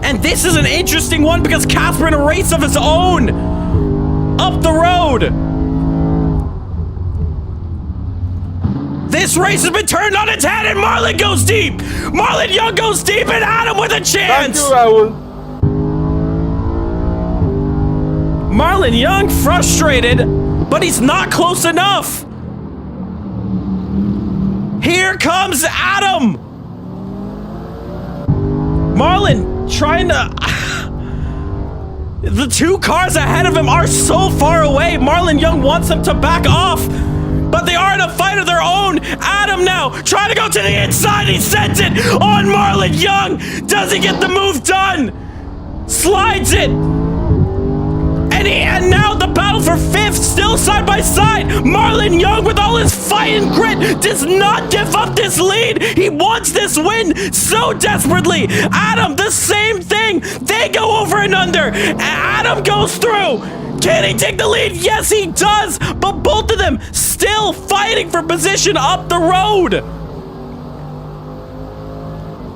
And this is an interesting one because Casper in a race of his own up the road. This race has been turned on its head and Marlon goes deep. Marlon Young goes deep and Adam with a chance. Thank you, Raul. Marlon Young frustrated, but he's not close enough. Here comes Adam. Marlon trying to... The two cars ahead of him are so far away. Marlon Young wants them to back off, but they are in a fight of their own. Adam now trying to go to the inside. He sends it on Marlon Young. Does he get the move done? Slides it. And now the battle for fifth, still side by side. Marlon Young, with all his fight and grit, does not give up this lead. He wants this win so desperately. Adam, the same thing. They go over and under. Adam goes through. Can he take the lead? Yes, he does. But both of them still fighting for position up the road.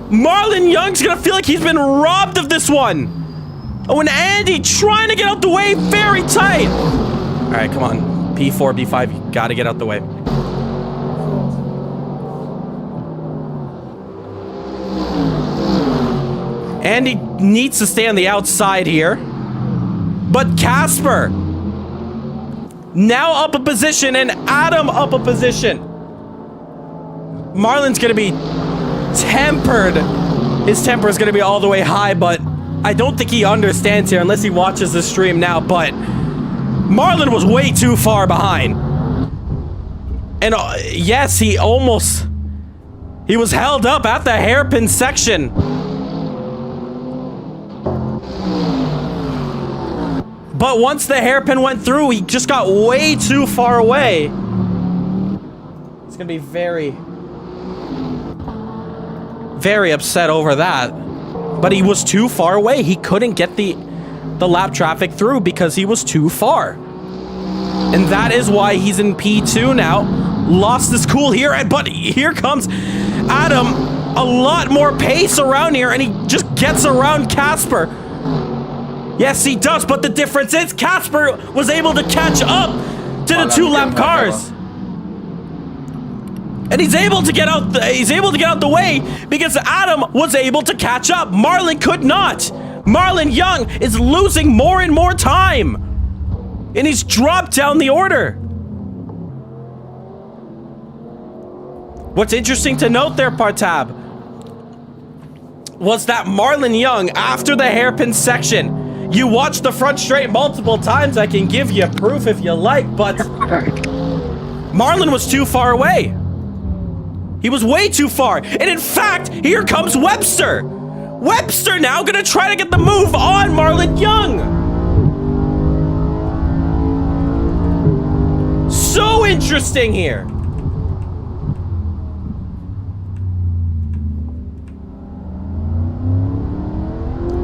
Marlon Young's gonna feel like he's been robbed of this one. Oh, and Andy trying to get out the way, very tight. All right, come on. P4, B5, you gotta get out the way. Andy needs to stay on the outside here. But Casper now up a position and Adam up a position. Marlon's gonna be tempered. His temper is gonna be all the way high, but I don't think he understands here unless he watches the stream now, but Marlon was way too far behind. And yes, he was held up at the hairpin section. But once the hairpin went through, he just got way too far away. He's gonna be very, very upset over that. But he was too far away. He couldn't get the lap traffic through because he was too far. And that is why he's in P2 now. Lost his cool here, but here comes Adam. A lot more pace around here, and he just gets around Casper. Yes, he does, but the difference is Casper was able to catch up to the two-lap cars. And he's able to get out the way because Adam was able to catch up. Marlon could not. Marlon Young is losing more and more time. And he's dropped down the order. What's interesting to note there, Partab, was that Marlon Young, after the hairpin section, you watched the front straight multiple times. I can give you proof if you like, but Marlon was too far away. He was way too far. And in fact, here comes Webster. Webster now gonna try to get the move on Marlon Young. So interesting here.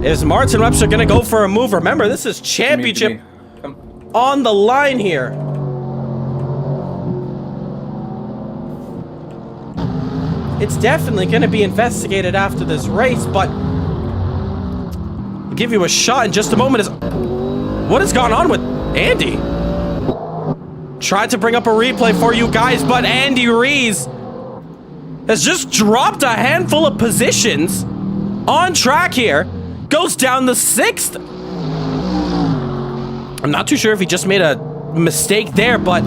Is Martin Webster gonna go for a move? Remember, this is championship on the line here. It's definitely going to be investigated after this race, but I'll give you a shot in just a moment. What has gone on with Andy? Tried to bring up a replay for you guys, but Andy Rees has just dropped a handful of positions on track here. Goes down the 6th. I'm not too sure if he just made a mistake there, but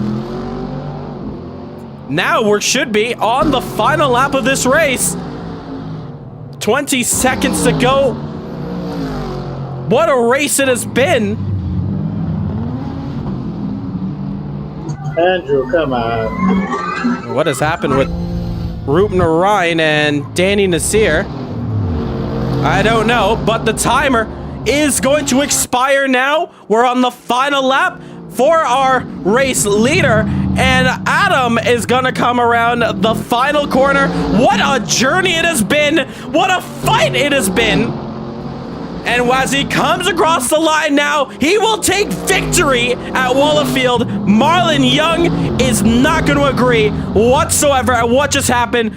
now we should be on the final lap of this race. 20 seconds to go. What a race it has been. Andrew, come on. What has happened with Rupen Ryan and Danny Nasir? I don't know, but the timer is going to expire now. We're on the final lap for our race leader, and Adam is gonna come around the final corner. What a journey it has been. What a fight it has been. And as he comes across the line now, he will take victory at Wallerfield. Marlon Young is not going to agree whatsoever at what just happened.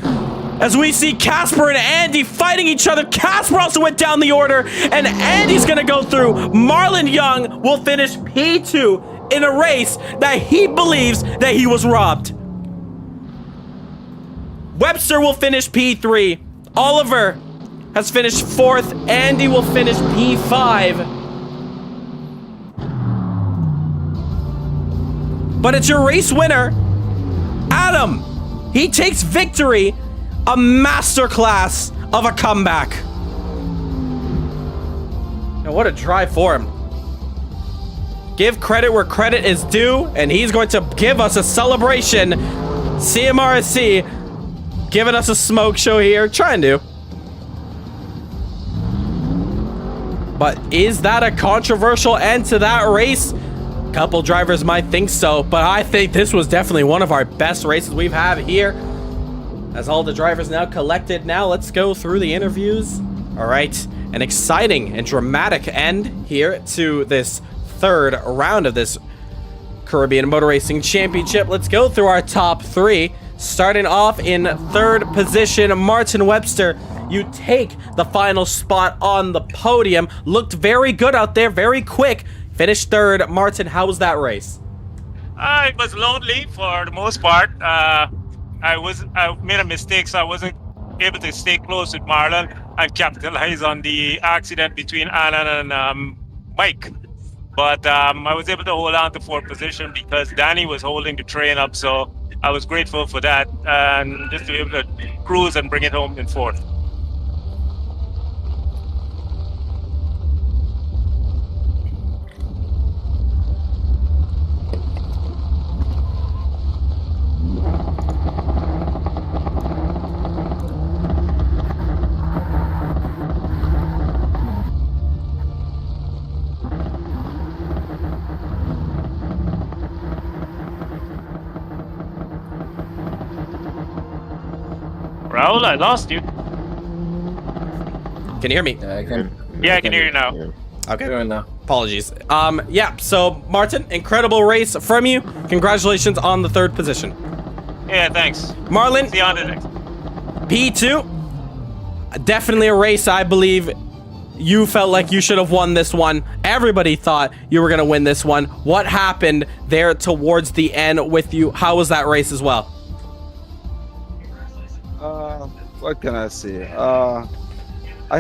As we see Casper and Andy fighting each other. Casper also went down the order, and Andy's going to go through. Marlon Young will finish P2 in a race that he believes that he was robbed. Webster will finish P3. Oliver has finished 4th. Andy will finish P5. But it's your race winner, Adam. He takes victory. A masterclass of a comeback. Now what a drive for him. Give credit where credit is due, and he's going to give us a celebration. CMRSC giving us a smoke show here, trying to. But is that a controversial end to that race? A couple drivers might think so, but I think this was definitely one of our best races we've had here. As all the drivers now collected, now let's go through the interviews. All right, an exciting and dramatic end here to this third round of this Caribbean Motor Racing Championship. Let's go through our top 3. Starting off in 3rd position, Martin Webster. You take the final spot on the podium. Looked very good out there, very quick. Finished 3rd. Martin, how was that race? It was lonely for the most part. I made a mistake, so I wasn't able to stay close with Marlon and capitalize on the accident between Alan and Mike. But I was able to hold on to 4th position because Danny was holding the train up, so I was grateful for that, and just to be able to cruise and bring it home in 4th. Raul, I lost you. Can you hear me? Yeah, I can. Yeah, I can hear you now. Okay. Going now. Apologies. Yeah, so Martin, incredible race from you. Congratulations on the 3rd position. Yeah, thanks. Marlon, See you on the next. P2. Definitely a race I believe you felt like you should have won this one. Everybody thought you were going to win this one. What happened there towards the end with you? How was that race as well? What can I say? I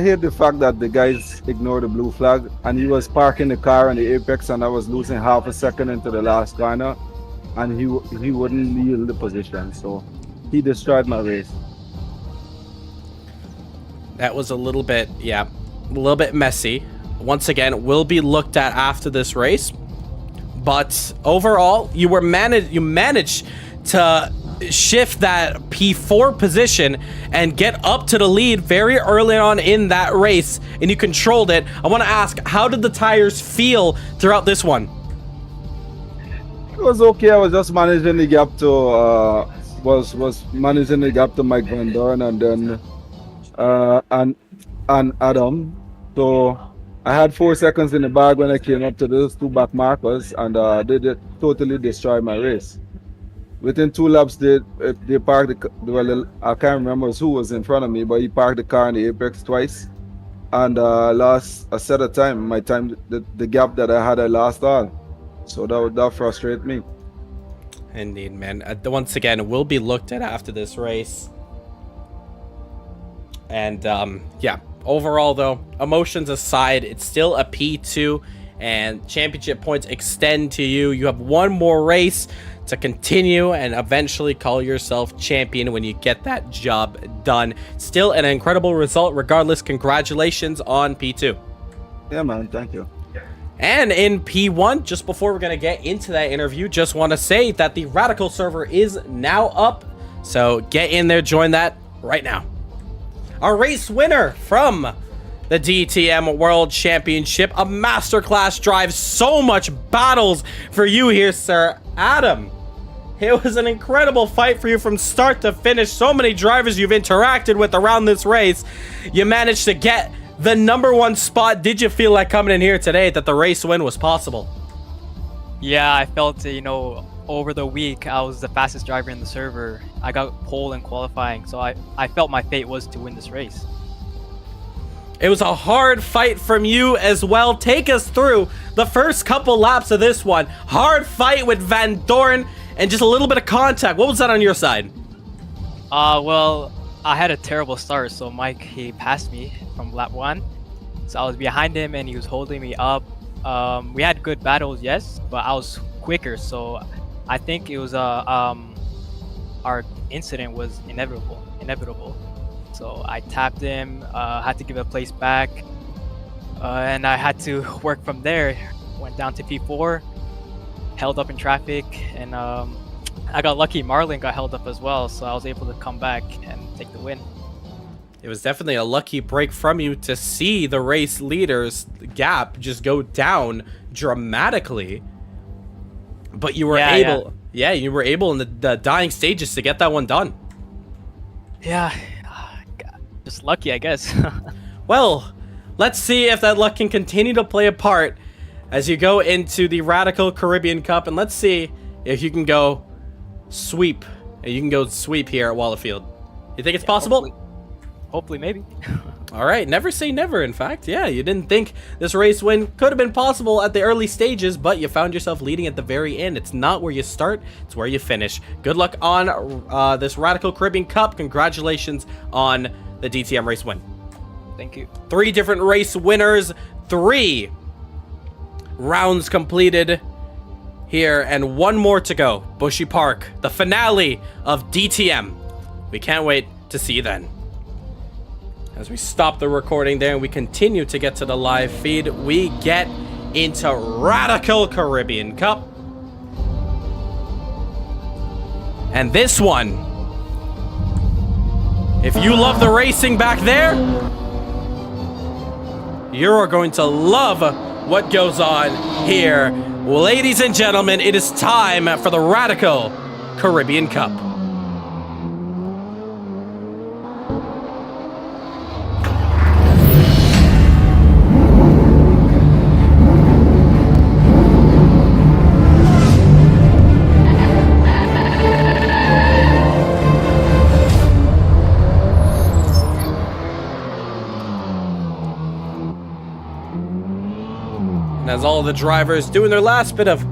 hate the fact that the guys ignored the blue flag, and he was parking the car on the apex, and I was losing half a second into the last corner, and he wouldn't yield the position, so he destroyed my race. That was a little bit, yeah, a little bit messy. Once again, will be looked at after this race, but overall, you managed to shift that P4 position and get up to the lead very early on in that race, and you controlled it. I want to ask, how did the tires feel throughout this one? It was okay. I was just managing the gap to was managing the gap to Mike Van Dorn and then and Adam. So I had 4 seconds in the bag when I came up to those 2 back markers, and they did totally destroy my race. Within 2 laps, they parked well, I can't remember who was in front of me, but he parked the car in the apex twice, and lost a set of time. My time, the gap that I had, I lost all. So that frustrated me. Indeed, man. Once again, will be looked at after this race. And yeah, overall though, emotions aside, it's still a P2, and championship points extend to you. You have 1 more race to continue and eventually call yourself champion when you get that job done. Still an incredible result regardless. Congratulations on P2. Yeah, man. Thank you. And in P1, just before we're going to get into that interview, just want to say that the Radical server is now up. So get in there, join that right now. Our race winner from the DTM World Championship. A masterclass drive. So much battles for you here, Sir Adam. It was an incredible fight for you from start to finish. So many drivers you've interacted with around this race. You managed to get the #1 spot. Did you feel like coming in here today that the race win was possible? Yeah, I felt, you know, over the week, I was the fastest driver in the server. I got pole in qualifying, so I felt my fate was to win this race. It was a hard fight from you as well. Take us through the first couple laps of this one. Hard fight with Van Doorn and just a little bit of contact. What was that on your side? Well, I had a terrible start, so Mike, he passed me from lap 1. So I was behind him and he was holding me up. We had good battles, yes, but I was quicker, so I think it was our incident was inevitable. So I tapped him, had to give a place back, and I had to work from there. Went down to P4, held up in traffic, and I got lucky. Marlon got held up as well, so I was able to come back and take the win. It was definitely a lucky break from you to see the race leaders gap just go down dramatically. But you were you were able in the dying stages to get that one done. Yeah, just lucky, I guess. Well, let's see if that luck can continue to play a part as you go into the Radical Caribbean Cup, and let's see if you can go sweep. You can go sweep here at Wallerfield. You think it's possible? Hopefully, maybe. All right, never say never. In fact, yeah, you didn't think this race win could have been possible at the early stages, but you found yourself leading at the very end. It's not where you start, it's where you finish. Good luck on this Radical Caribbean Cup. Congratulations on the DTM race win. Thank you. 3 different race winners, 3 rounds completed here, and 1 more to go. Bushy Park, the finale of DTM. We can't wait to see you then. As we stop the recording there and we continue to get to the live feed, we get into Radical Caribbean Cup. And this one, if you love the racing back there, you're going to love what goes on here. Ladies and gentlemen, it is time for the Radical Caribbean Cup. As all the drivers doing their last bit of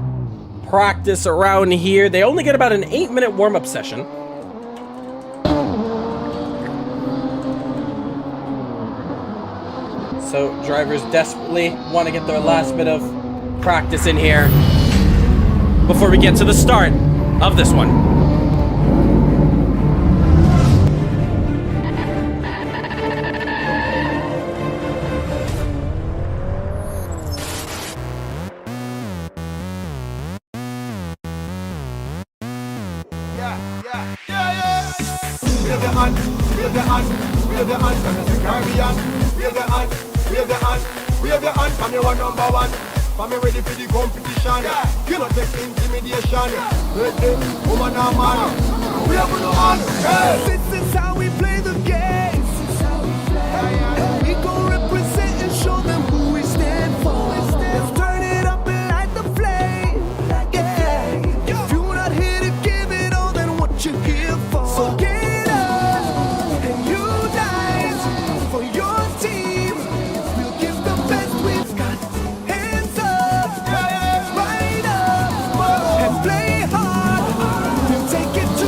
practice around here, they only get about an 8-minute warm-up session. So drivers desperately want to get their last bit of practice in here before we get to the start of this one. This is how we play the game. We gon' represent and show them who we stand for. Let's turn it up and light the flame. Yeah. If you're not here to give it all, then what you here for? So get up and unite for your team. We'll give the best we've got. Hands up, right up, and play hard. We'll take it to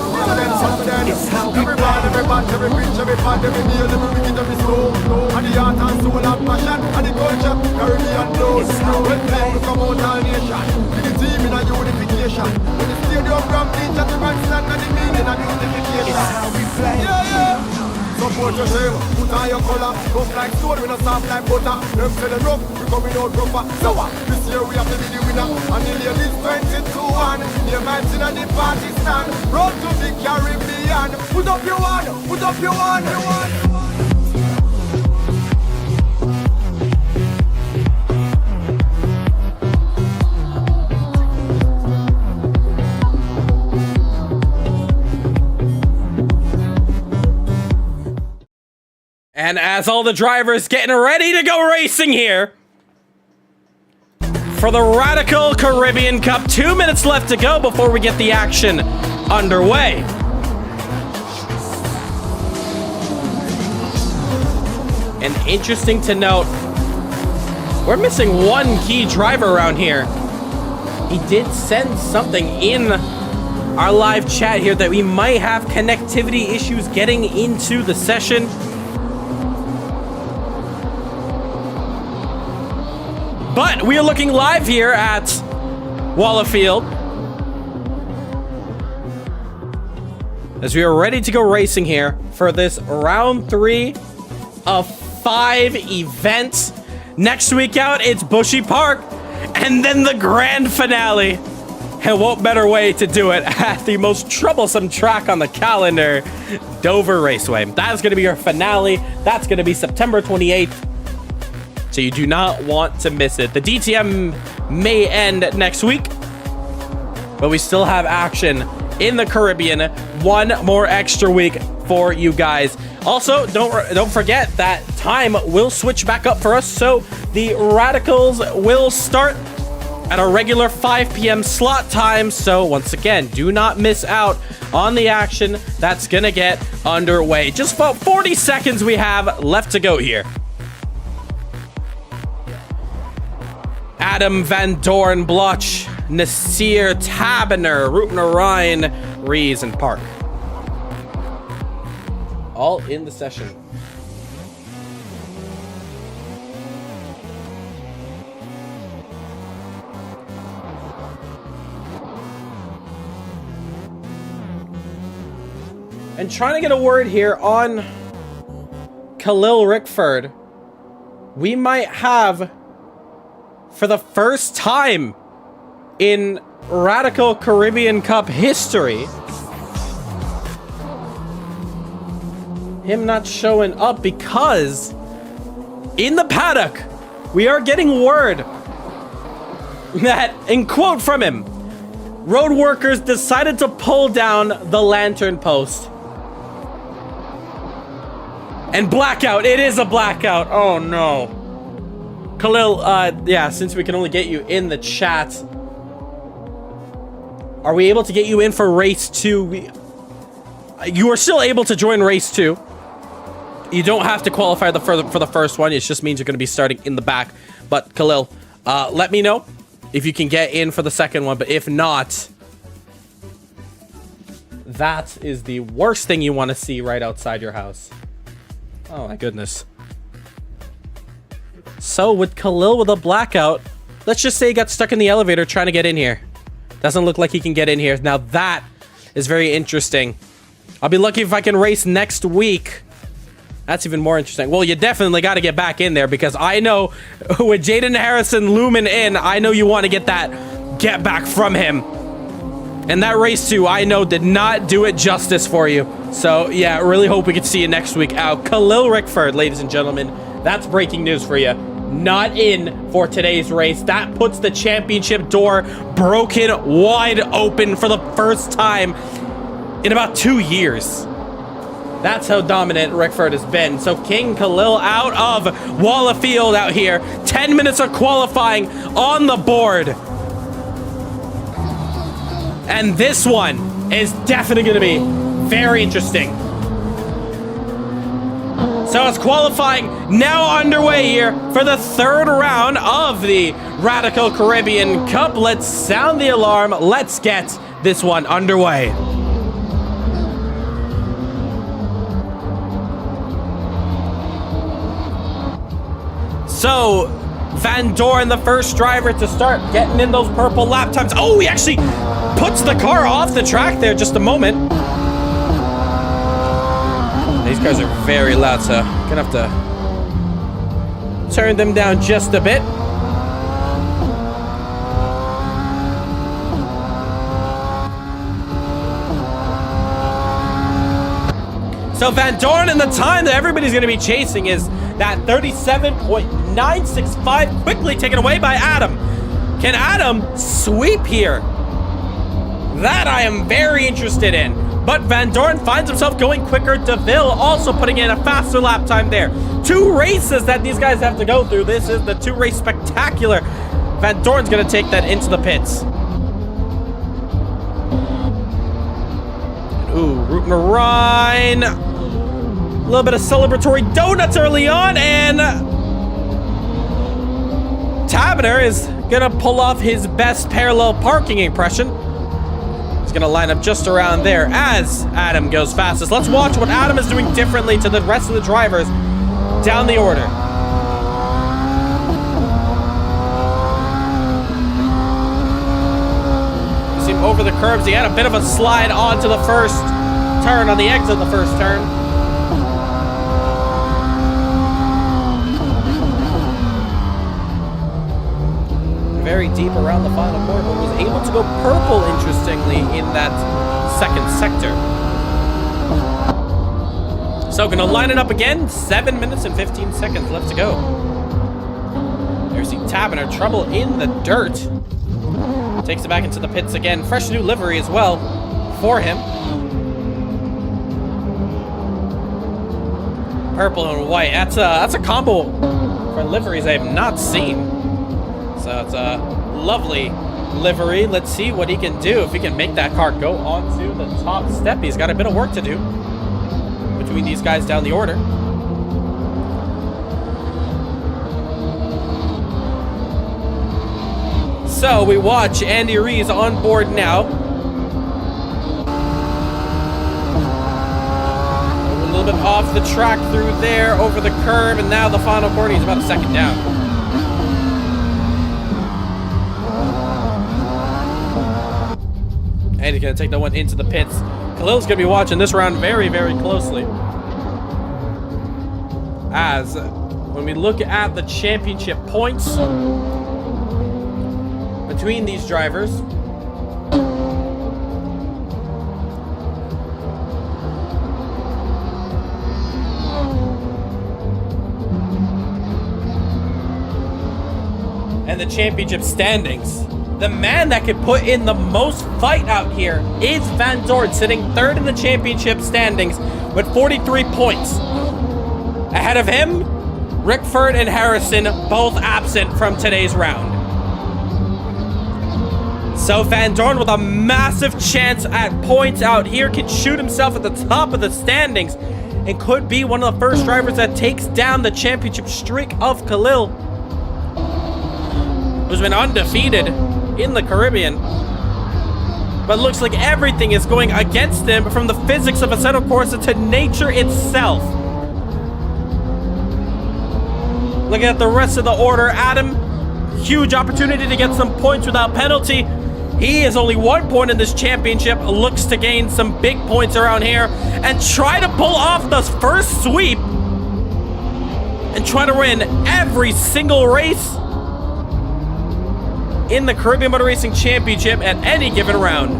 it's how we every band, every preach, every band, every meal, every wicked, every soul. And the art and soul and passion, and the culture, Caribbean knows. When play to come out all nation, with the team in a unification. With the stadium from Ninja to Rockstand and the meaning and unification. It's how we play. Yeah. Support yourself, put on your color. Rough like stone, we not soft like butter. Them say the rough, we coming out rougher. So what? This year we have to be the winner. And the ladies 22-1. The man's in the party stand. Road to the Caribbean. Put up your one, put up your one. And as all the drivers getting ready to go racing here for the Radical Caribbean Cup, 2 minutes left to go before we get the action underway. And interesting to note, we're missing one key driver around here. He did send something in our live chat here that we might have connectivity issues getting into the session. But we are looking live here at Wallerfield as we are ready to go racing here for this round 3 of 5 events. Next week out, it's Bushy Park, and then the grand finale. And what better way to do it at the most troublesome track on the calendar, Dover Raceway. That is going to be our finale. That's going to be September 28th. So you do not want to miss it. The DTM may end next week, but we still have action in the Caribbean. One more extra week for you guys. Also, don't forget that time will switch back up for us. So the Radicals will start at a regular 5 p.m. slot time. So once again, do not miss out on the action that's gonna get underway. Just about 40 seconds we have left to go here. Adam Van Doren Bloch, Nasir Tabener, Rupner Ryan, Rees, and Park. All in the session. And trying to get a word here on Khalil Rickford. We might have, for the first time in Radical Caribbean Cup history, him not showing up because in the paddock, we are getting word that, in quote from him, road workers decided to pull down the lantern post. And blackout, it is a blackout. Oh no. Khalil, yeah, since we can only get you in the chat, are we able to get you in for race 2? You are still able to join race 2. You don't have to qualify for the first one. It just means you're going to be starting in the back. But Khalil, let me know if you can get in for the second one. But if not, that is the worst thing you want to see right outside your house. Oh my goodness. So with Khalil with a blackout, let's just say he got stuck in the elevator trying to get in here. Doesn't look like he can get in here. Now that is very interesting. I'll be lucky if I can race next week. That's even more interesting. Well, you definitely got to get back in there because I know with Jaden Harrison looming in, I know you want to get that get back from him. And that race 2, I know, did not do it justice for you. So, yeah, really hope we can see you next week out. Khalil Rickford, ladies and gentlemen, that's breaking news for you. Not in for today's race. That puts the championship door broken wide open for the first time in about 2 years. That's how dominant Rickford has been. So King Khalil out of Wallerfield out here. 10 minutes of qualifying on the board. And this one is definitely going to be very interesting. So it's qualifying now underway here for the third round of the Radical Caribbean Cup. Let's sound the alarm. Let's get this one underway. So Van Doren, the first driver to start getting in those purple lap times. Oh, he actually puts the car off the track there just a moment. These cars are very loud, so I'm gonna have to turn them down just a bit. So Van Doren, and the time that everybody's gonna be chasing is that 37.965, quickly taken away by Adam. Can Adam sweep here That I am very interested in. But Van Dorn finds himself going quicker. DeVille also putting in a faster lap time there. 2 races that these guys have to go through. This is the 2-race spectacular. Van Dorn's going to take that into the pits. Ooh, rootin' Rhine. A little bit of celebratory donuts early on, and Tavener is gonna pull off his best parallel parking impression. He's gonna line up just around there as Adam goes fastest. Let's watch what Adam is doing differently to the rest of the drivers down the order. You see him over the curbs. He had a bit of a slide onto the first turn, on the exit of the first turn. Very deep around the final corner, but was able to go purple, interestingly, in that second sector. So gonna line it up again. 7 minutes and 15 seconds left to go. There's the Tavener, trouble in the dirt. Takes it back into the pits again. Fresh new livery as well for him. Purple and white. That's a combo for liveries I have not seen. So it's a lovely livery. Let's see what he can do. If he can make that car go onto the top step. He's got a bit of work to do between these guys down the order. So we watch Andy Rees on board now. A little bit off the track through there, over the curb, and now the final corner. He's about a second down. And he's going to take that one into the pits. Khalil's going to be watching this round very, very closely. As when we look at the championship points between these drivers, and the championship standings, the man that could put in the most fight out here is Van Dorn, sitting 3rd in the championship standings with 43 points. Ahead of him, Rickford and Harrison, both absent from today's round. So Van Dorn with a massive chance at points out here, can shoot himself at the top of the standings and could be one of the first drivers that takes down the championship streak of Khalil, who's been undefeated in the Caribbean. But looks like everything is going against him, from the physics of Assetto Corsa to nature itself. Looking at the rest of the order, Adam, huge opportunity to get some points without penalty. He is only 1 point in this championship, looks to gain some big points around here and try to pull off the first sweep and try to win every single race in the Caribbean Motor Racing Championship at any given round.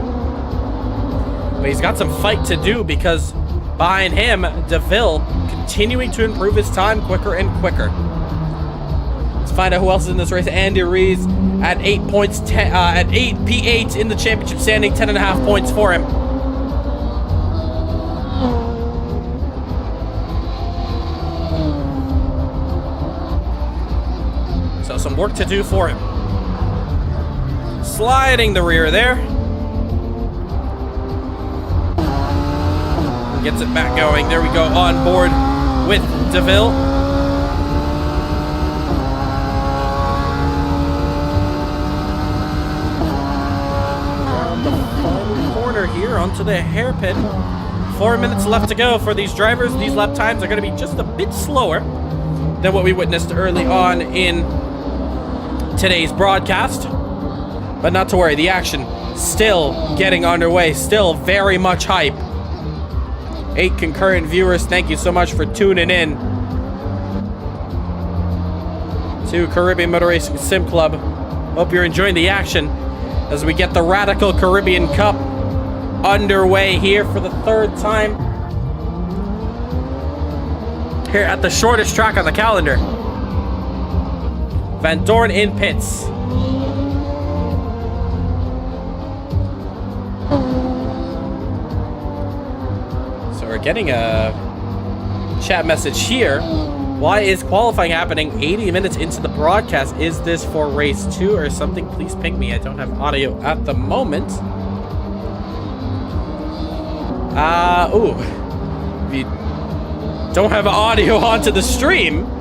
But he's got some fight to do, because behind him, DeVille continuing to improve his time quicker and quicker. Let's find out who else is in this race. Andy Rees at 8 points, at 8 P8 in the championship standing, 10.5 points for him. So some work to do for him. Sliding the rear there. Gets it back going. There we go, on board with DeVille. Around the final corner here onto the hairpin. 4 minutes left to go for these drivers. These lap times are going to be just a bit slower than what we witnessed early on in today's broadcast. But not to worry, the action still getting underway, still very much hype. 8 concurrent viewers, thank you so much for tuning in to Caribbean Motor Racing Sim Club. Hope you're enjoying the action as we get the Radical Caribbean Cup underway here for the 3rd time here at the shortest track on the calendar. Van Dorn in pits. getting a chat message here. Why is qualifying happening 80 minutes into the broadcast? Is this for race 2 or something? Please ping me. I don't have audio at the moment. Ooh. If you don't have audio onto the stream,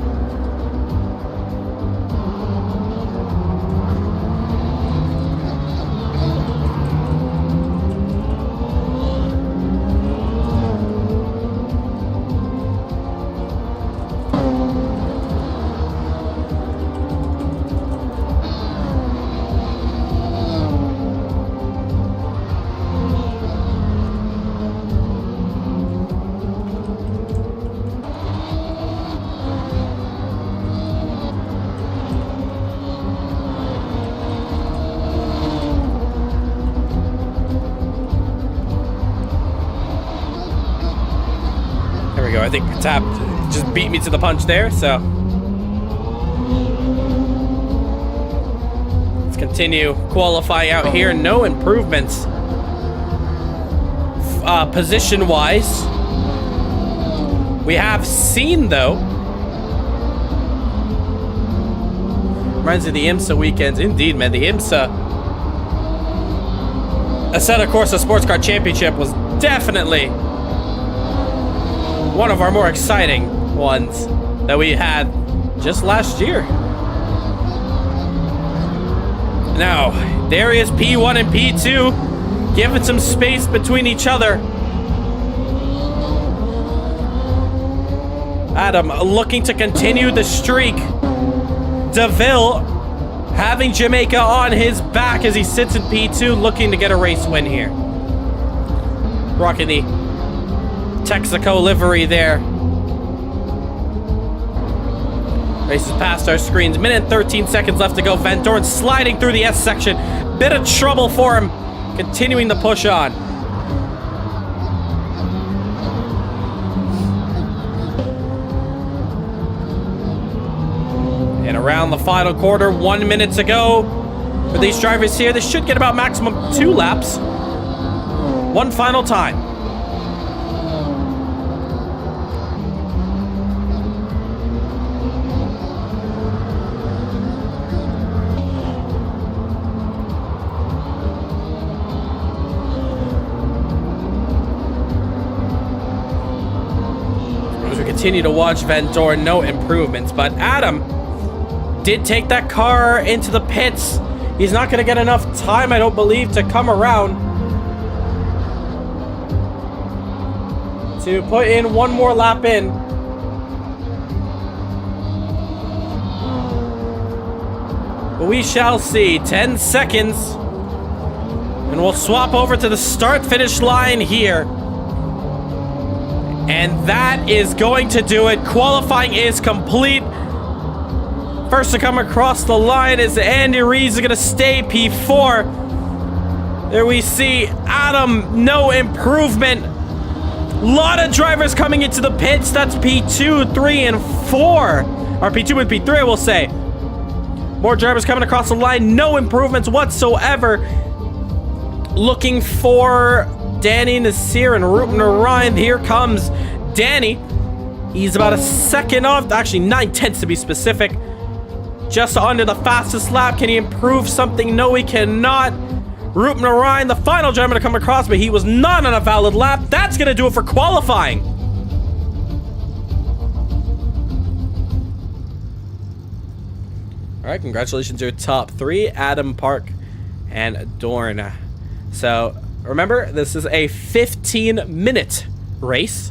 I think Tap just beat me to the punch there, so let's continue qualifying out here. No improvements position-wise. We have seen, though, reminds me of the IMSA weekends. Indeed, man, the IMSA Assetto Corsa Sports Car Championship was definitely one of our more exciting ones that we had just last year. Now, there is P1 and P2 giving some space between each other. Adam looking to continue the streak. DeVille having Jamaica on his back as he sits in P2 looking to get a race win here. Rocking the Texaco livery there. Race is past our screens. Minute and 13 seconds left to go. Van Dorn sliding through the S section. Bit of trouble for him. Continuing the push on. And around the final quarter, 1 minute to go. For these drivers here, they should get about maximum 2 laps. One final time. Continue to watch Van Dorn, no improvements, but Adam did take that car into the pits. He's not going to get enough time, I don't believe, to come around to put in one more lap in. But we shall see. 10 seconds and we'll swap over to the start-finish line here. And that is going to do it. Qualifying is complete. First to come across the line is Andy Rees, is going to stay P4. There we see Adam, no improvement. A lot of drivers coming into the pits. That's P2, 3, and 4. Or P2 and P3, I will say. More drivers coming across the line. No improvements whatsoever. Looking for Danny, Nasir, and Ruben Orion. Here comes Danny. He's about a second off, actually 9/10 to be specific. Just under the fastest lap. Can he improve something? No, he cannot. Ruben Orion, the final driver to come across, but he was not on a valid lap. That's going to do it for qualifying. All right, congratulations to your top 3, Adam, Park, and Dorn. So remember, this is a 15-minute race.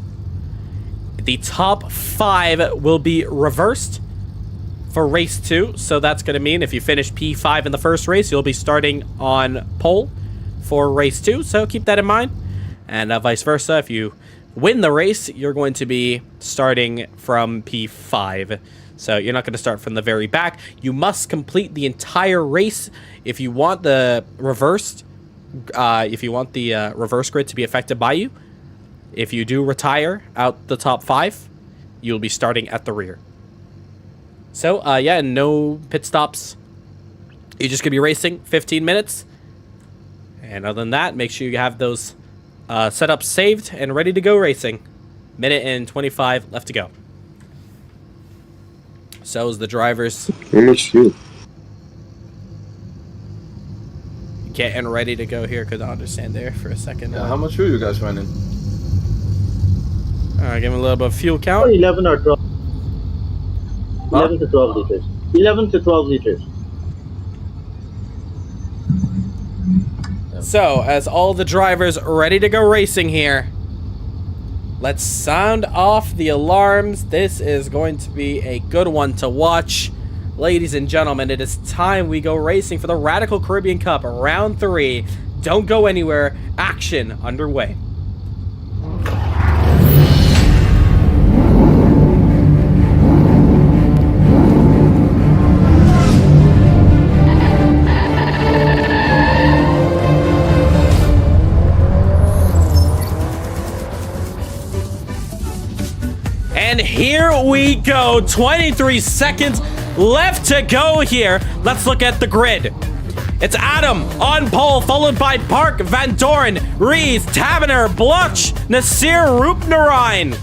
The top 5 will be reversed for race 2. So that's going to mean if you finish P5 in the first race, you'll be starting on pole for race 2. So keep that in mind. And vice versa, if you win the race, you're going to be starting from P5. So you're not going to start from the very back. You must complete the entire race if you want the reversed. If you want the reverse grid to be affected by you. If you do retire out the top 5, you'll be starting at the rear. So, yeah, no pit stops. You're just going to be racing 15 minutes. And other than that, make sure you have those setups saved and ready to go racing. Minute and 25 left to go. So is the drivers How much fuel? getting ready to go here. Could I understand there for a second? Yeah, how much fuel you guys running? Give me a little bit of fuel count. 11 or 12. 11 to 12 liters. 11 to 12 liters. So, as all the drivers are ready to go racing here, let's sound off the alarms. This is going to be a good one to watch. Ladies and gentlemen, it is time we go racing for the Radical Caribbean Cup, round 3. Don't go anywhere. Action underway. And here we go. 23 seconds left to go here. Let's look at the grid. It's Adam on pole, followed by Park, Van Doren, Rees, Tavener, Bluch, Nasir, Roopnarine.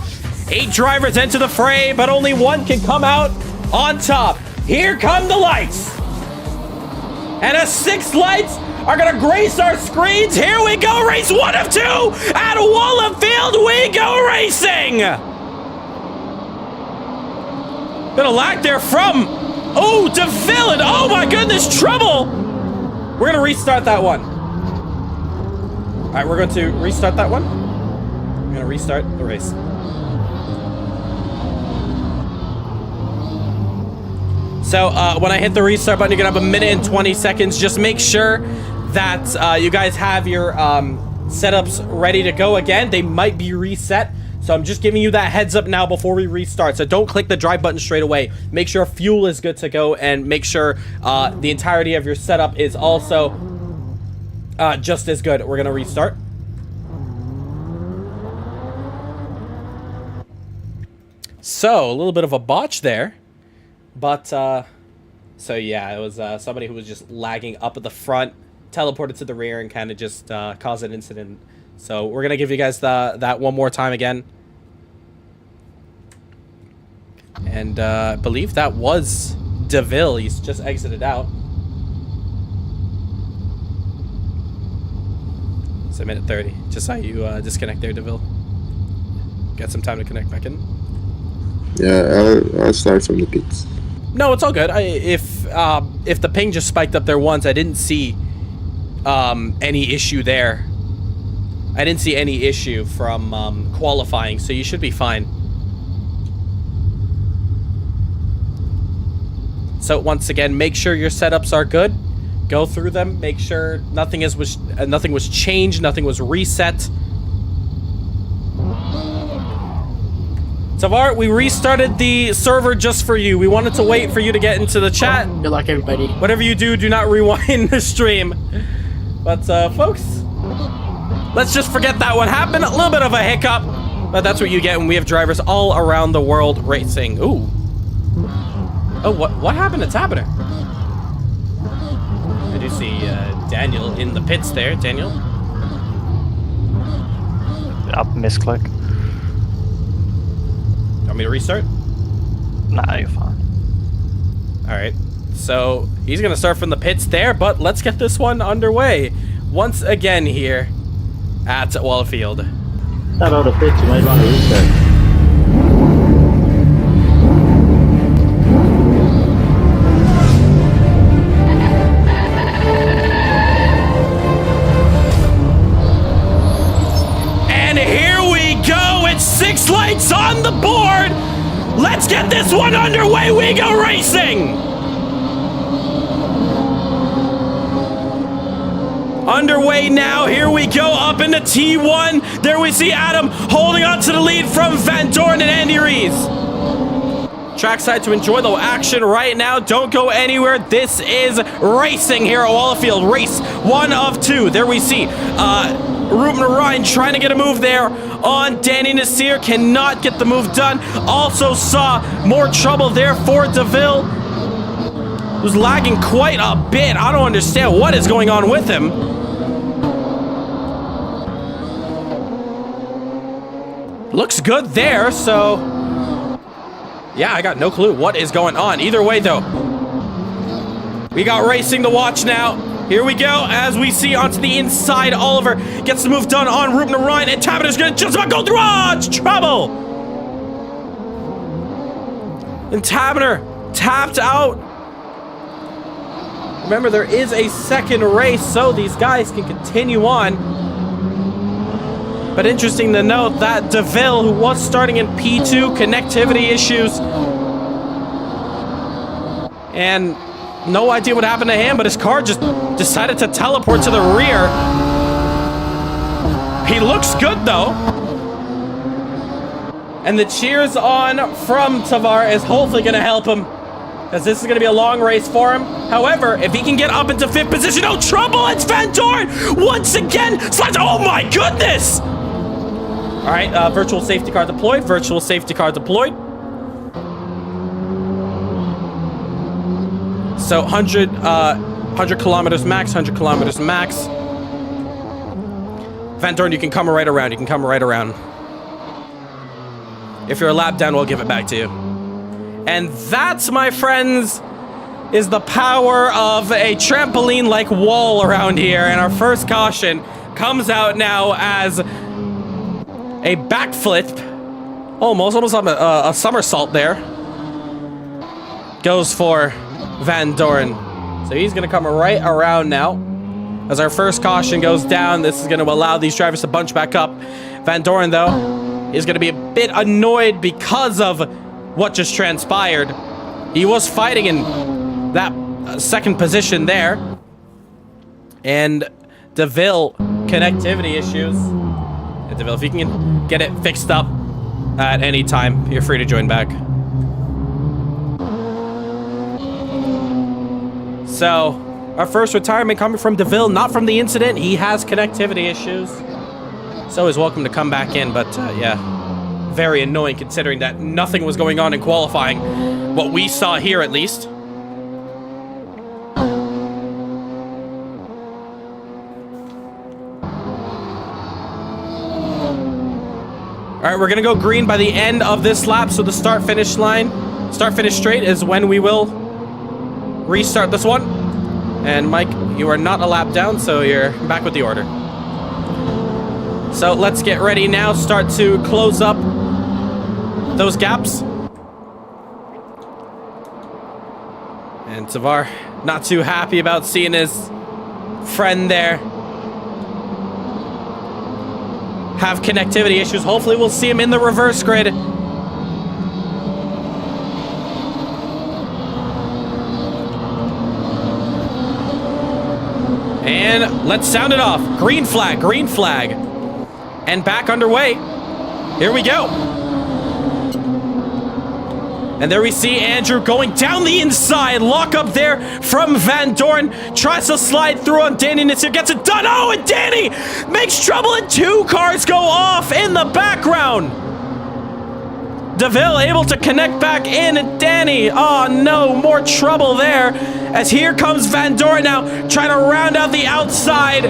8 drivers enter the fray, but only 1 can come out on top. Here come the lights. And as 6 lights are gonna grace our screens. Here we go, race 1 of 2 at Wallerfield. We go racing. Gonna lag there from, oh, DeVille, and oh my goodness, trouble. We're gonna restart that one. All right, we're going to restart that one. We're gonna restart the race. So when I hit the restart button, you're gonna have a minute and 20 seconds. Just make sure that you guys have your setups ready to go again. They might be reset. So I'm just giving you that heads up now before we restart. So don't click the drive button straight away. Make sure fuel is good to go, and make sure the entirety of your setup is also just as good. We're gonna restart. So a little bit of a botch there, but so yeah, it was somebody who was just lagging up at the front, teleported to the rear, and kind of just caused an incident. So we're gonna give you guys that one more time again. And I believe that was DeVille. He's just exited out. It's a minute 30. Just saw you disconnect there, DeVille. Got some time to connect back in? Yeah, I'll start from the pits. No, it's all good. If the ping just spiked up there once, I didn't see any issue there. I didn't see any issue from qualifying, so you should be fine. So once again, make sure your setups are good. Go through them. Make sure nothing was changed, nothing was reset. Tavar, we restarted the server just for you. We wanted to wait for you to get into the chat. Good luck, everybody. Whatever you do, do not rewind the stream. But folks, let's just forget that one happened. A little bit of a hiccup, but that's what you get when we have drivers all around the world racing. Ooh. Oh, what happened to Tavener? I do see Daniel in the pits there. Daniel? Up misclick. Want me to restart? Nah, you're fine. Alright. So, he's going to start from the pits there, but let's get this one underway. Once again here at Wallerfield. Not out of pits, you might want to restart. And here we go. It's 6 lights on the board. Let's get this one underway. We go racing. Underway now. Here we go up into T1. There we see Adam holding on to the lead from Van Doren and Andy Rees. Trackside to enjoy the action right now. Don't go anywhere. This is racing here at Wallerfield. Race 1 of 2. There we see Ruben Ryan trying to get a move there on Danny Nasir. Cannot get the move done. Also saw more trouble there for DeVille, who's lagging quite a bit. I don't understand what is going on with him. looks good there, so yeah, I got no clue what is going on. Either way, though, we got racing to watch now. Here we go, as we see onto the inside. Oliver gets the move done on Ruben Ryan, and Taberner's gonna just about go through. Oh, it's trouble! And Taberner tapped out. Remember, there is a second race, so these guys can continue on. But interesting to note that DeVille, who was starting in P2, connectivity issues. And no idea what happened to him, but his car just decided to teleport to the rear. He looks good, though. And the cheers on from Tavar is hopefully going to help him, as this is going to be a long race for him. However, if he can get up into 5th position, oh, trouble! It's Van Dorn once again. Slides. Oh my goodness! All right, virtual safety car deployed. Virtual safety car deployed. So 100 kilometers max. 100 kilometers max. Van Dorn, you can come right around. You can come right around. If you're a lap down, we'll give it back to you. And that, my friends, is the power of a trampoline-like wall around here. And our first caution comes out now as a backflip. Almost a somersault there. Goes for Van Dorn. So he's going to come right around now. As our first caution goes down, this is going to allow these drivers to bunch back up. Van Dorn, though, is going to be a bit annoyed because of what just transpired. He was fighting in that second position there. And DeVille, connectivity issues. And DeVille, if you can get it fixed up at any time, you're free to join back. So, our first retirement coming from DeVille, not from the incident. He has connectivity issues. So he's welcome to come back in, but yeah. Very annoying considering that nothing was going on in qualifying. What we saw here, at least. Alright, we're gonna go green by the end of this lap, so the start-finish line, start-finish straight is when we will restart this one. And Mike, you are not a lap down, so you're back with the order. So let's get ready now, start to close up those gaps. And Tavar, not too happy about seeing his friend there have connectivity issues. Hopefully we'll see him in the reverse grid. And let's sound it off. Green flag, green flag. And back underway. Here we go. And there we see Andrew going down the inside. Lock up there from Van Dorn. Tries to slide through on Danny Nassir. Gets it done. Oh, and Danny makes trouble, and 2 cars go off in the background. DeVille able to connect back in, and Danny, oh no, more trouble there. As here comes Van Dorn now, trying to round out the outside.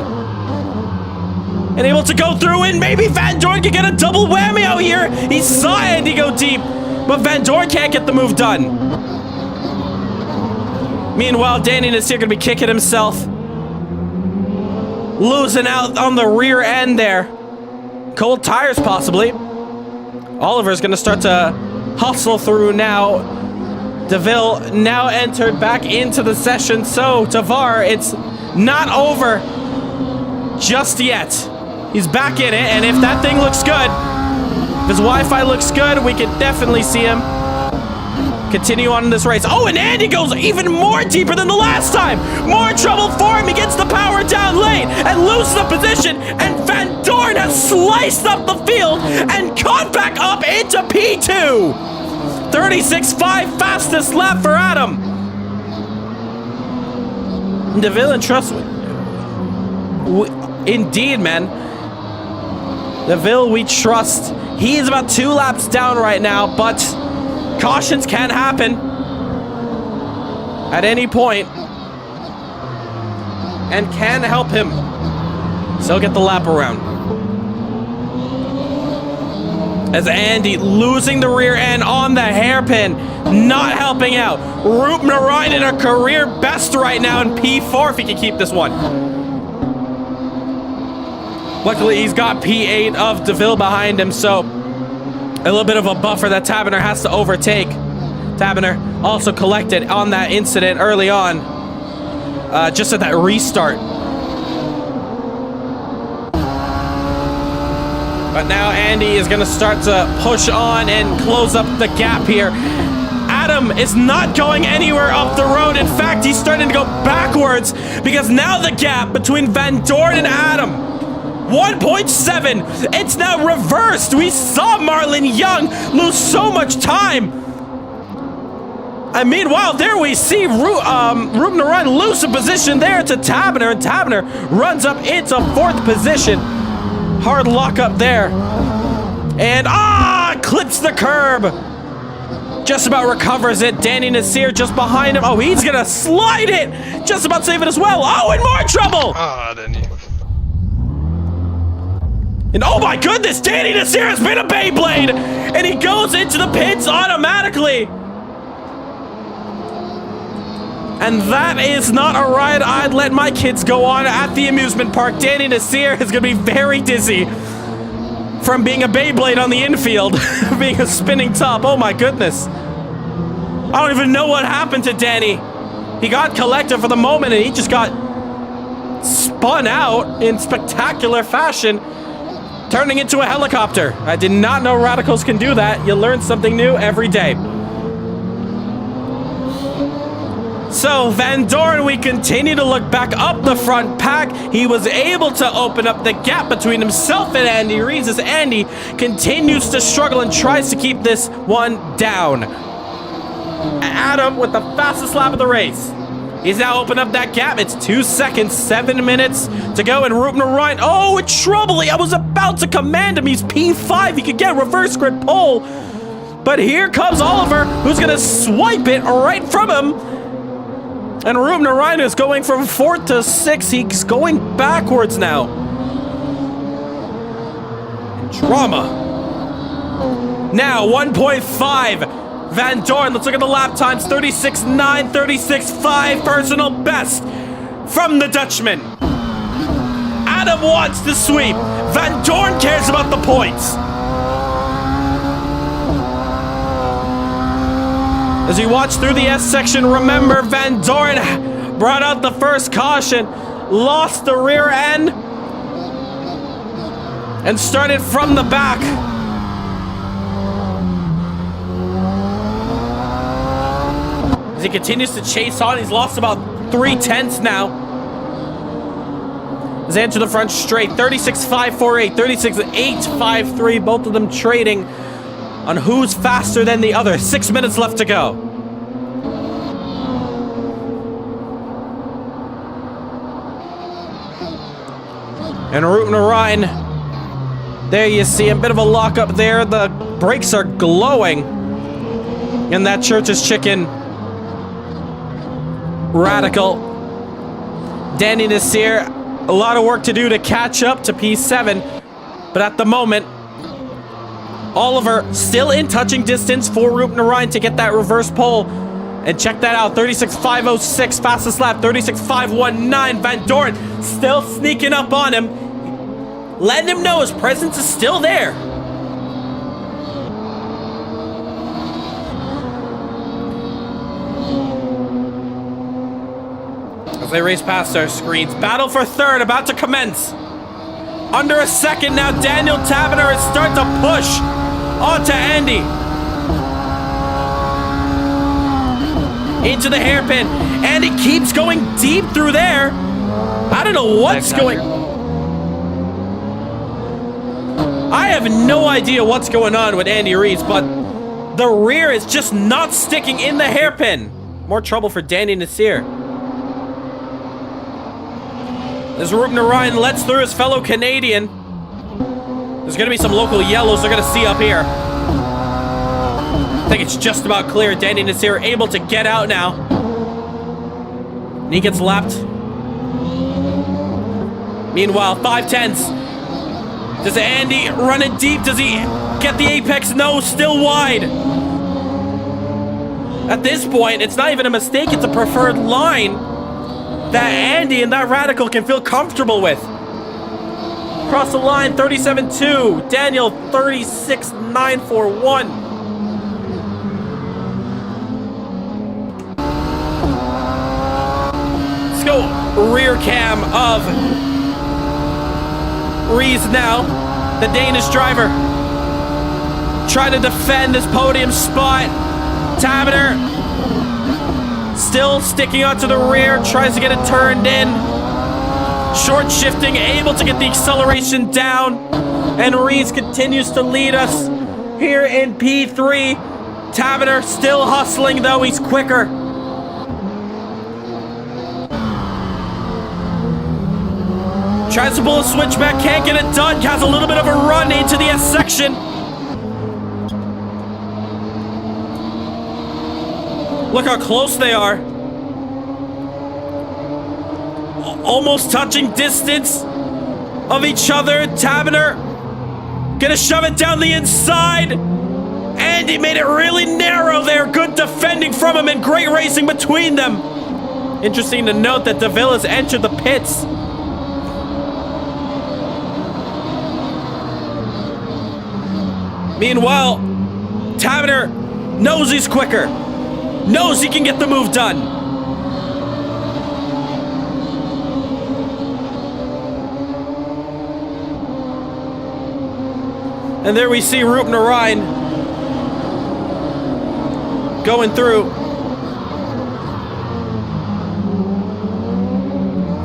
And able to go through, and maybe Van Dorn can get a double whammy out here. He saw Andy go deep, but Van Dorn can't get the move done. Meanwhile, Danny Nassir gonna be kicking himself. Losing out on the rear end there. Cold tires, possibly. Oliver's gonna start to hustle through now. DeVille now entered back into the session. So, Tavar, it's not over just yet. He's back in it, and if that thing looks good, if his Wi-Fi looks good, we can definitely see him continue on in this race. Oh, and Andy goes even more deeper than the last time. More trouble for him. He gets the power down lane and loses the position. And Van Dorn has sliced up the field and caught back up into P2. 36.5 fastest lap for Adam. DeVille and Trust. Indeed, man. DeVille, we trust. He is about 2 laps down right now, but cautions can happen at any point and can help him. So get the lap around. As Andy losing the rear end on the hairpin, not helping out. Roop Narayan in a career best right now in P4 if he can keep this one. Luckily, he's got P8 of DeVille behind him, so a little bit of a buffer that Taberner has to overtake. Taberner also collected on that incident early on, just at that restart. But now Andy is going to start to push on and close up the gap here. Adam is not going anywhere up the road. In fact, he's starting to go backwards because now the gap between Van Dorn and Adam, 1.7. It's now reversed. We saw Marlon Young lose so much time. And meanwhile, there we see Ruben Narayan lose a position there to Taberner, and Taberner runs up into 4th position. Hard lock up there. And clips the curb. Just about recovers it. Danny Nasir just behind him. Oh, he's gonna slide it. Just about save it as well. Oh, in more trouble. And oh my goodness, Danny Nasir has been a Beyblade. And he goes into the pits automatically. And that is not a ride I'd let my kids go on at the amusement park. Danny Nasir is going to be very dizzy from being a Beyblade on the infield, being a spinning top. Oh my goodness. I don't even know what happened to Danny. He got collected for the moment and he just got spun out in spectacular fashion, turning into a helicopter. I did not know radicals can do that. You learn something new every day. So Van Dorn, we continue to look back up the front pack. He was able to open up the gap between himself and Andy Reeves as Andy continues to struggle and tries to keep this one down. Adam with the fastest lap of the race. He's now opened up that gap. It's 2 seconds, 7 minutes to go. And Ruben Narayan, oh, in trouble. I was about to command him. He's P5. He could get reverse grid pole. But here comes Oliver, who's going to swipe it right from him. And Ruben Narayan is going from 4th to 6th. He's going backwards now. Drama. Now 1.5. Van Dorn, let's look at the lap times. 36.9, 36.5, personal best from the Dutchman. Adam wants to sweep. Van Dorn cares about the points. As you watch through the S section, remember Van Dorn brought out the first caution, lost the rear end, and started from the back. As he continues to chase on, he's lost about 3/10 now. As they enter the front straight, 36.548, 36.853, both of them trading on who's faster than the other. 6 minutes left to go. And Ruben Narayan, there you see a bit of a lock up there. The brakes are glowing. And that Church's Chicken Radical. Danny Nasir, a lot of work to do to catch up to P7. But at the moment, Oliver still in touching distance for Ruben Narayan to get that reverse pole. And check that out, 36.506, fastest lap, 36.519. Van Dorn still sneaking up on him, letting him know his presence is still there. As they race past our screens, battle for 3rd about to commence. Under a second now, Daniel Taberner is starting to push onto Andy. Into the hairpin. Andy keeps going deep through there. I don't know what's going on. I have no idea what's going on with Andy Reeves, but the rear is just not sticking in the hairpin. More trouble for Danny Nasir. As Ruben Narayan lets through his fellow Canadian. There's going to be some local yellows they're going to see up here. I think it's just about clear. Danny Nasir able to get out now. And he gets lapped. Meanwhile, 5/10. Does Andy run it deep? Does he get the apex? No, still wide. At this point, it's not even a mistake. It's a preferred line that Andy and that Radical can feel comfortable with. Across the line, 37.2. Daniel, 36.941. Let's go rear cam of Rees now, the Danish driver. Trying to defend this podium spot. Tavener still sticking onto the rear, tries to get it turned in. Short shifting, able to get the acceleration down. And Rees continues to lead us here in P3. Tavener still hustling though, he's quicker. Tries to pull a switchback, can't get it done. Has a little bit of a run into the S section. Look how close they are. Almost touching distance of each other. Tavener gonna shove it down the inside. Andy made it really narrow there. Good defending from him and great racing between them. Interesting to note that DeVille has entered the pits. Meanwhile, Tavener knows he's quicker. Knows he can get the move done. And there we see Roop Narayan going through.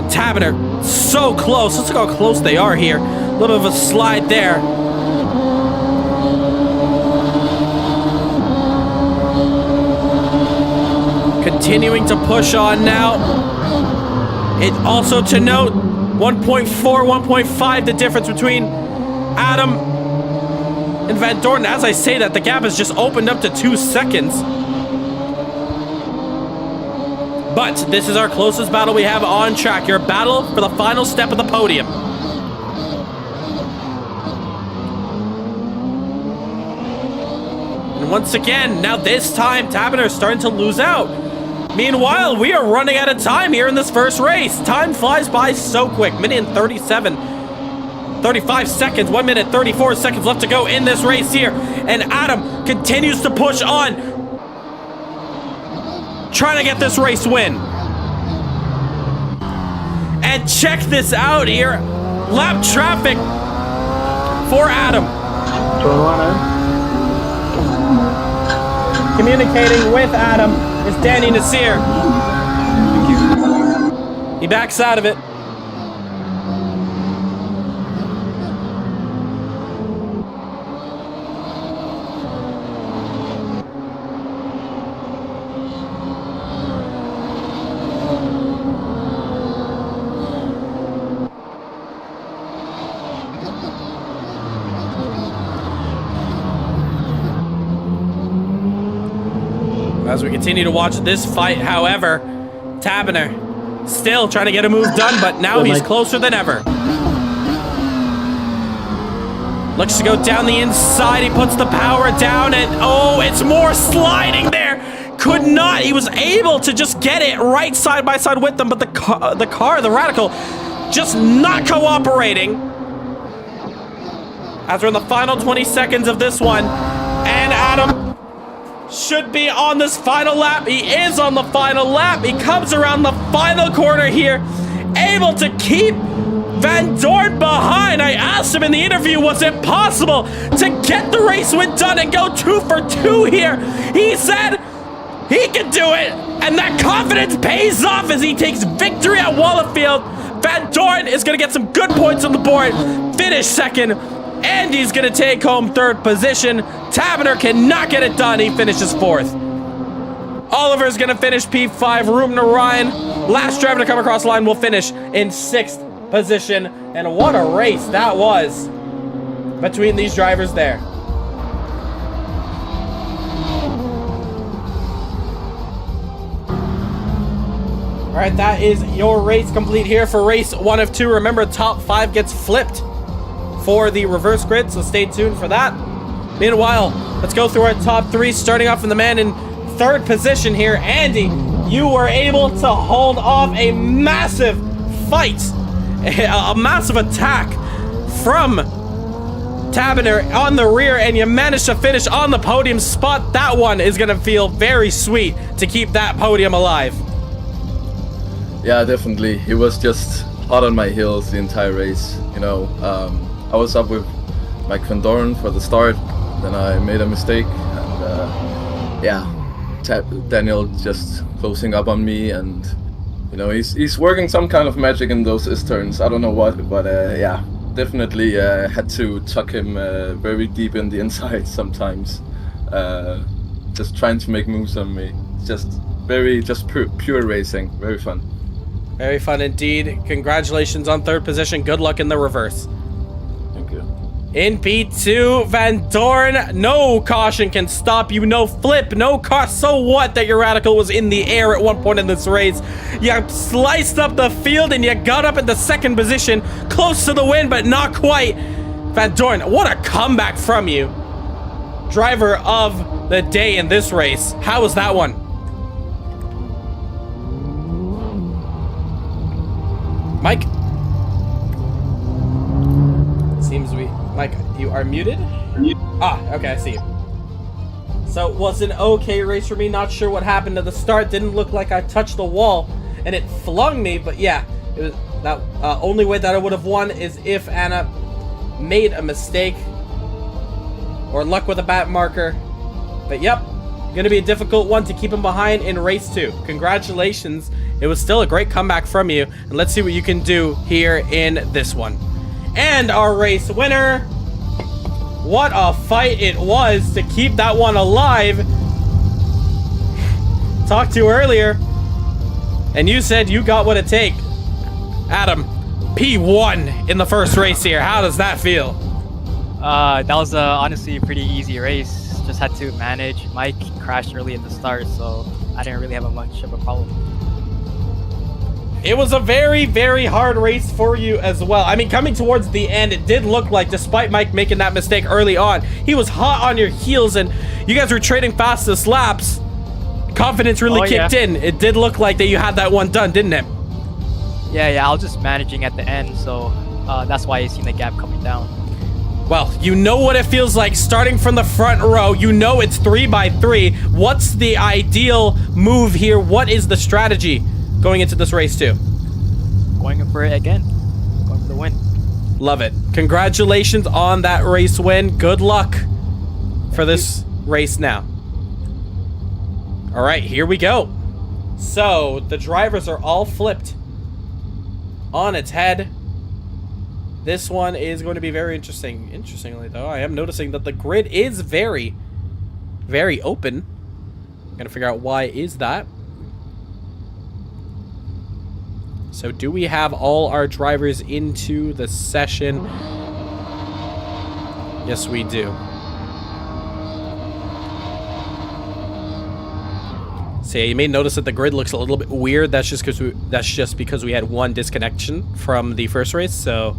Tavener, so close. Let's look how close they are here. A little bit of a slide there. Continuing to push on now. It also to note 1.4, 1.5 the difference between Adam and Van Dorn. As I say that, the gap has just opened up to 2 seconds. But this is our closest battle we have on track. Your battle for the final step of the podium. And once again, now this time, Tavener is starting to lose out. Meanwhile, we are running out of time here in this first race. Time flies by so quick. Minute and 35 seconds. 1 minute, 34 seconds left to go in this race here. And Adam continues to push on. Trying to get this race win. And check this out here. Lap traffic for Adam. Communicating with Adam is Danny Nasir. He backs out of it. As we continue to watch this fight, however, Tavener still trying to get a move done, but now he's closer than ever. Looks to go down the inside. He puts the power down, and oh, it's more sliding there. Could not. He was able to just get it right side by side with them, but the Radical, just not cooperating. As we're in the final 20 seconds of this one, and Adam should be on this final lap. He is on the final lap. He comes around the final corner here, able to keep Van Dorn behind. I asked him in the interview, was it possible to get the race win done and go 2 for 2 here? He said he can do it, and that confidence pays off as he takes victory at Wallerfield. Van Dorn is going to get some good points on the board, finish second. Andy's gonna take home 3rd position. Tavener cannot get it done. He finishes 4th. Oliver's gonna finish P5. Roop Narayan, last driver to come across the line, will finish in 6th position. And what a race that was between these drivers there. All right, that is your race complete here for race 1 of 2. Remember, top 5 gets flipped for the reverse grid, so stay tuned for that. Meanwhile, let's go through our top 3, starting off from the man in 3rd position here. Andy, you were able to hold off a massive fight, a massive attack from Tabiner on the rear, and you managed to finish on the podium spot. That one is going to feel very sweet to keep that podium alive. Yeah, definitely. It was just hot on my heels the entire race. You know, I was up with Mike Van Doren for the start, then I made a mistake, and yeah, Daniel just closing up on me, and you know, he's working some kind of magic in those turns. I don't know what, but yeah, definitely had to tuck him very deep in the inside sometimes, just trying to make moves on me. Just pure racing, very fun. Very fun indeed. Congratulations on 3rd position. Good luck in the reverse. Thank you. In P2, Van Doren, no caution can stop you. No flip, no car. So what that your Radical was in the air at one point in this race? You sliced up the field and you got up in the 2nd position, close to the win, but not quite. Van Doren, what a comeback from you. Driver of the day in this race. How was that one? Mike? Seems Mike, you are muted? Ah, okay, I see you. So it was an okay race for me. Not sure what happened at the start. Didn't look like I touched the wall and it flung me, but yeah, it was that only way that I would have won is if Anna made a mistake or luck with a bat marker. But yep, gonna be a difficult one to keep him behind in race 2. Congratulations. It was still a great comeback from you, and let's see what you can do here in this one. And our race winner, what a fight it was to keep that one alive. Talked to you earlier, and you said you got what it takes. Adam, P1 in the first race here. How does that feel? That was honestly a pretty easy race. Just had to manage. Mike crashed early at the start, so I didn't really have much of a problem. It was a very, very hard race for you as well. I mean, coming towards the end, it did look like, despite Mike making that mistake early on, he was hot on your heels, and you guys were trading fastest laps. Confidence really kicked in. It did look like that you had that one done, didn't it? Yeah, I was just managing at the end, so that's why you seen the gap coming down. Well, you know what it feels like starting from the front row. You know it's 3x3. What's the ideal move here? What is the strategy going into this race too? Going for it again. Going for the win. Love it. Congratulations on that race win. Good luck for this race now. All right, here we go. So the drivers are all flipped on its head. This one is going to be very interesting. Interestingly, though, I am noticing that the grid is very, very open. I'm gonna figure out why is that. So do we have all our drivers into the session? Yes, we do. So yeah, you may notice that the grid looks a little bit weird. That's just because we had one disconnection from the first race. So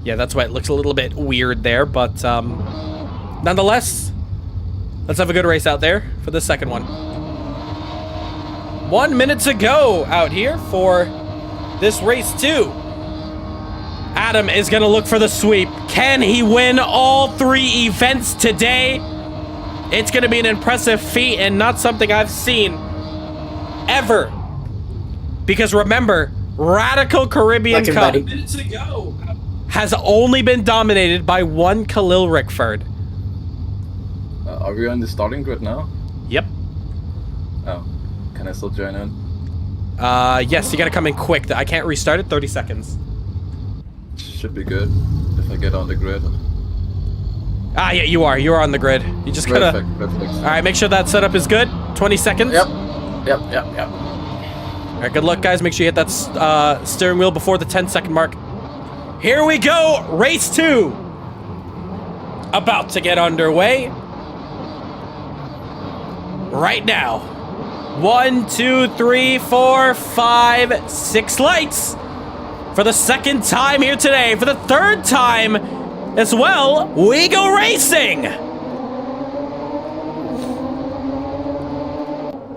yeah, that's why it looks a little bit weird there. But nonetheless, let's have a good race out there for the second one. 1 minute to go out here for this race 2. Adam is going to look for the sweep. Can he win all 3 events today? It's going to be an impressive feat and not something I've seen ever. Because remember, Radical Caribbean Cup has only been dominated by one Khalil Rickford. Are we on the starting grid now? Yep. Oh. Can I still join in? Yes, you gotta come in quick. I can't restart it. 30 seconds. Should be good if I get on the grid. Ah, yeah, you are. You're on the grid. You just gotta... Perfect. All right, make sure that setup is good. 20 seconds. Yep. All right, good luck, guys. Make sure you hit that steering wheel before the 10-second mark. Here we go. Race 2. About to get underway. Right now. 1, 2, 3, 4, 5, 6 lights. For the second time here today, for the third time as well, we go racing.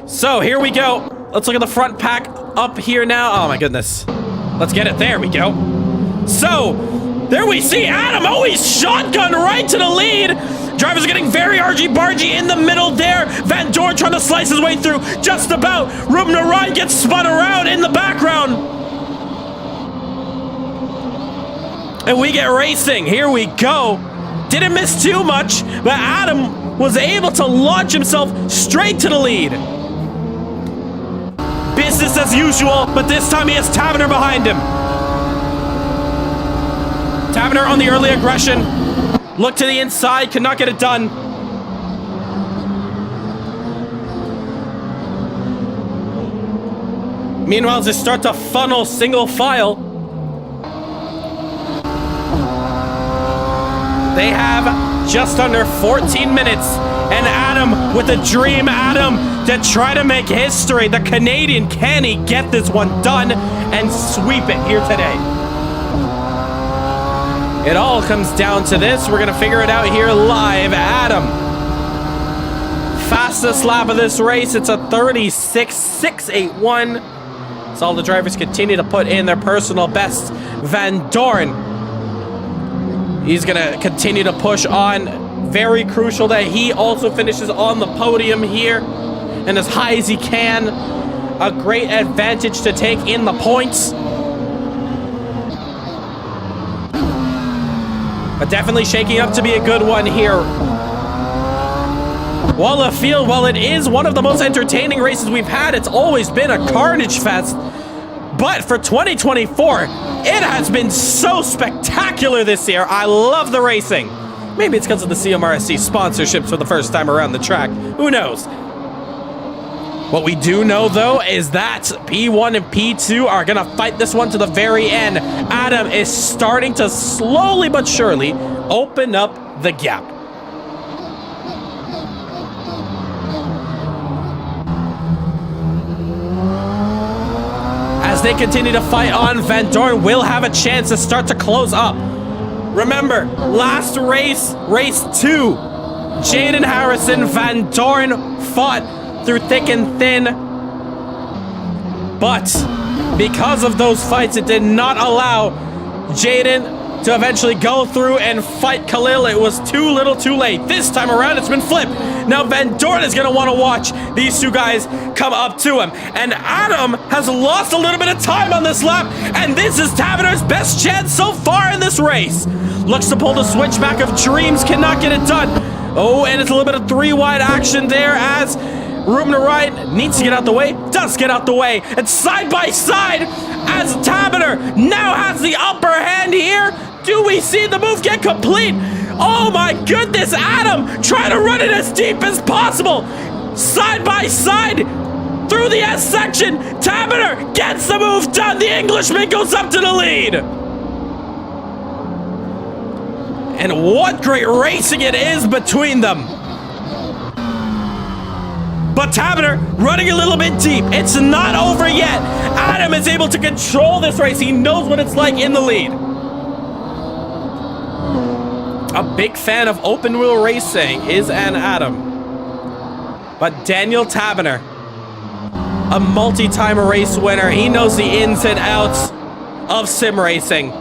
So here we go. Let's look at the front pack up here now. Oh my goodness. Let's get it. There we go. So there we see Adam. Oh, he's shotgun right to the lead. Drivers are getting very argy-bargy in the middle there. Van Dorn trying to slice his way through. Just about. Ruben Ryan gets spun around in the background. And we get racing. Here we go. Didn't miss too much, but Adam was able to launch himself straight to the lead. Business as usual, but this time he has Taverner behind him. Taverner on the early aggression. Look to the inside, could not get it done. Meanwhile, as they start to funnel single file, they have just under 14 minutes. And Adam with a dream, Adam, to try to make history. The Canadian, can he get this one done and sweep it here today? It all comes down to this. We're going to figure it out here live. Adam, fastest lap of this race. It's a 36.681. So all the drivers continue to put in their personal best. Van Dorn, he's going to continue to push on. Very crucial that he also finishes on the podium here and as high as he can. A great advantage to take in the points. But definitely shaking up to be a good one here. Wallerfield, while it is one of the most entertaining races we've had, it's always been a carnage fest. But for 2024, it has been so spectacular this year. I love the racing. Maybe it's because of the CMRSC sponsorships for the first time around the track. Who knows? What we do know, though, is that P1 and P2 are going to fight this one to the very end. Adam is starting to slowly but surely open up the gap. As they continue to fight on, Van Dorn will have a chance to start to close up. Remember, last race, race 2, Jaden Harrison, Van Dorn fought through thick and thin. But because of those fights, it did not allow Jaden to eventually go through and fight Khalil. It was too little too late. This time around, it's been flipped. Now Van Dorn is going to want to watch these two guys come up to him. And Adam has lost a little bit of time on this lap. And this is Taverner's best chance so far in this race. Looks to pull the switchback of dreams, cannot get it done. Oh, and it's a little bit of 3-wide action there as Ruben Ryan needs to get out the way, does get out the way. And side by side as Taverner now has the upper hand here. Do we see the move get complete? Oh my goodness, Adam trying to run it as deep as possible. Side by side through the S section. Taverner gets the move done. The Englishman goes up to the lead. And what great racing it is between them. But Taverner running a little bit deep. It's not over yet. Adam is able to control this race. He knows what it's like in the lead. A big fan of open wheel racing is an Adam. But Daniel Taverner, a multi-time race winner. He knows the ins and outs of sim racing.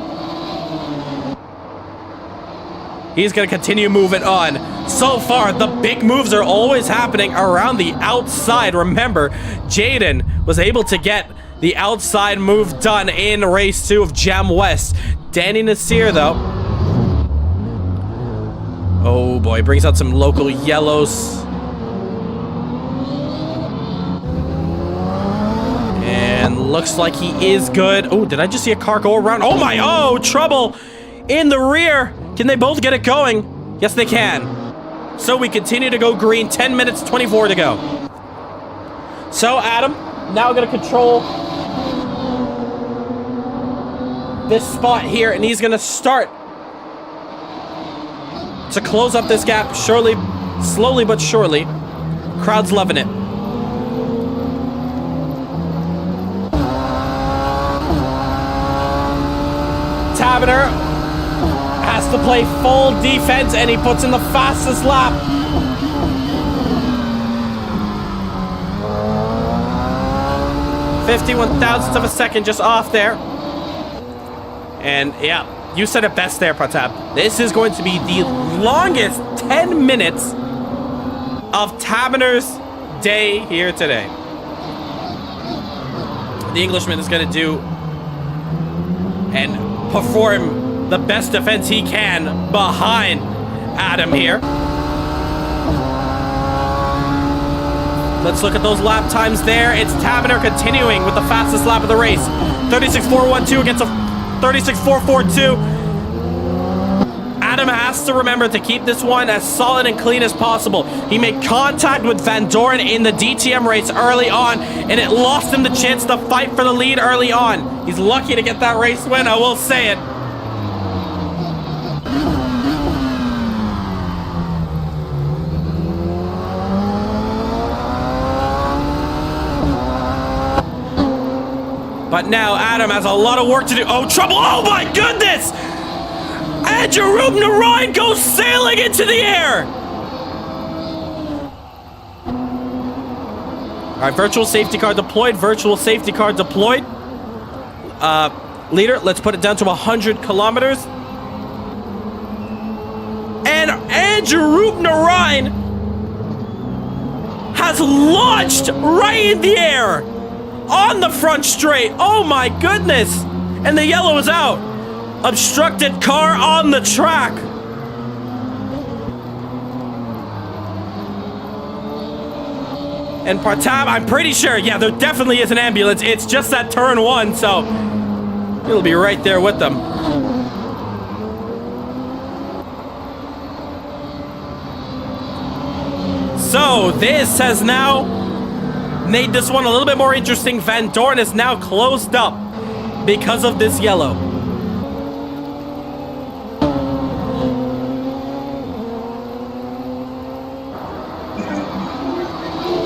He's going to continue moving on. So far, the big moves are always happening around the outside. Remember, Jaden was able to get the outside move done in race 2 of Jamwest. Danny Nasir, though. Oh boy, brings out some local yellows. And looks like he is good. Oh, did I just see a car go around? Oh my, oh, trouble in the rear. Can they both get it going? Yes, they can. So we continue to go green. 10 minutes, 24 to go. So Adam, now going to control this spot here, and he's going to start to close up this gap. Surely, slowly but surely. Crowd's loving it. Taberner has to play full defense, and he puts in the fastest lap. $51,000ths of a second just off there. And yeah, you said it best there, Pratab. This is going to be the longest 10 minutes of Taberner's day here today. The Englishman is going to do and perform the best defense he can behind Adam here. Let's look at those lap times there. It's Taberner continuing with the fastest lap of the race. 36.412 against a 36.442. Adam has to remember to keep this one as solid and clean as possible. He made contact with Van Doren in the DTM race early on, and it lost him the chance to fight for the lead early on. He's lucky to get that race win, I will say it. But now Adam has a lot of work to do. Oh, trouble. Oh, my goodness. Andrew Rubner-Ryan goes sailing into the air. All right, virtual safety car deployed. Virtual safety car deployed. Leader, let's put it down to 100 kilometers. And Andrew Rubner-Ryan has launched right in the air. On the front straight. Oh my goodness. And the yellow is out. Obstructed car on the track. And Partab, I'm pretty sure, yeah, there definitely is an ambulance. It's just that turn one, so it'll be right there with them. So this has now made this one a little bit more interesting. Van Doren is now closed up because of this yellow.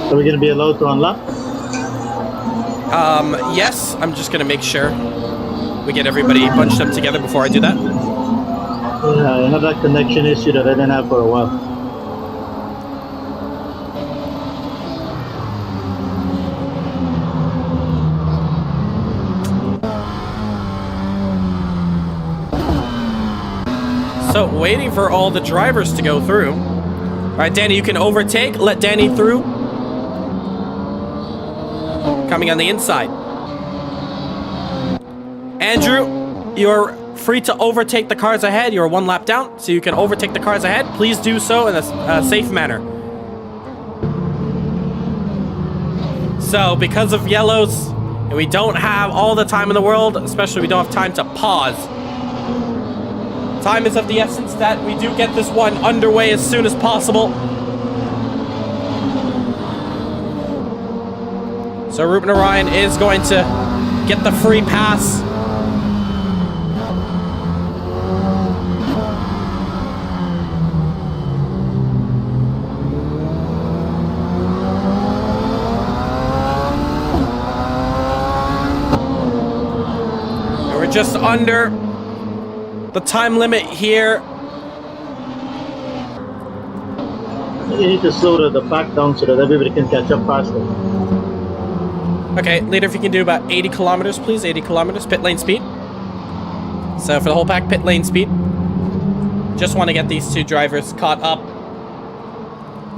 Are we going to be allowed to unlock? Yes. I'm just going to make sure we get everybody bunched up together before I do that. Yeah, I have that connection issue that I didn't have for a while. So, waiting for all the drivers to go through. All right, Danny, you can overtake. Let Danny through. Coming on the inside. Andrew, you're free to overtake the cars ahead. You're one lap down, so you can overtake the cars ahead. Please do so in a safe manner. So, because of yellows, and we don't have all the time in the world, especially we don't have time to pause. Time is of the essence that we do get this one underway as soon as possible. So Rubner-Ryan is going to get the free pass. And we're just under the time limit here. You need to slow the pack down so that everybody can catch up faster. Okay, leader, if you can do about 80 kilometers, please. 80 kilometers, pit lane speed. So for the whole pack, pit lane speed. Just want to get these two drivers caught up.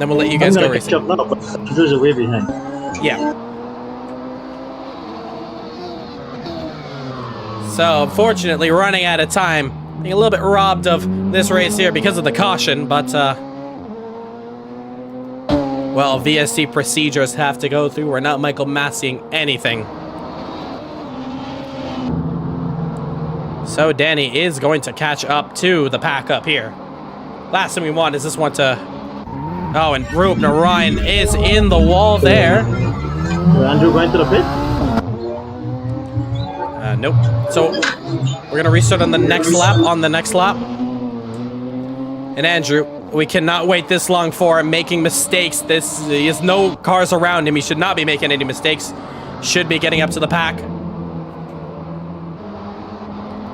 Then we'll let you guys go racing. I'm gonna catch up now, but Andrew's way behind. Yeah. So, unfortunately, running out of time. Being a little bit robbed of this race here because of the caution, but, well, VSC procedures have to go through. We're not Michael Masseying anything. So, Danny is going to catch up to the pack up here. Last thing we want is this one to... Oh, and Rubner-Ryan is in the wall there. Andrew going to the pit? Nope. So we're going to restart on the next lap, And Andrew, we cannot wait this long for him making mistakes. He has no cars around him. He should not be making any mistakes. Should be getting up to the pack.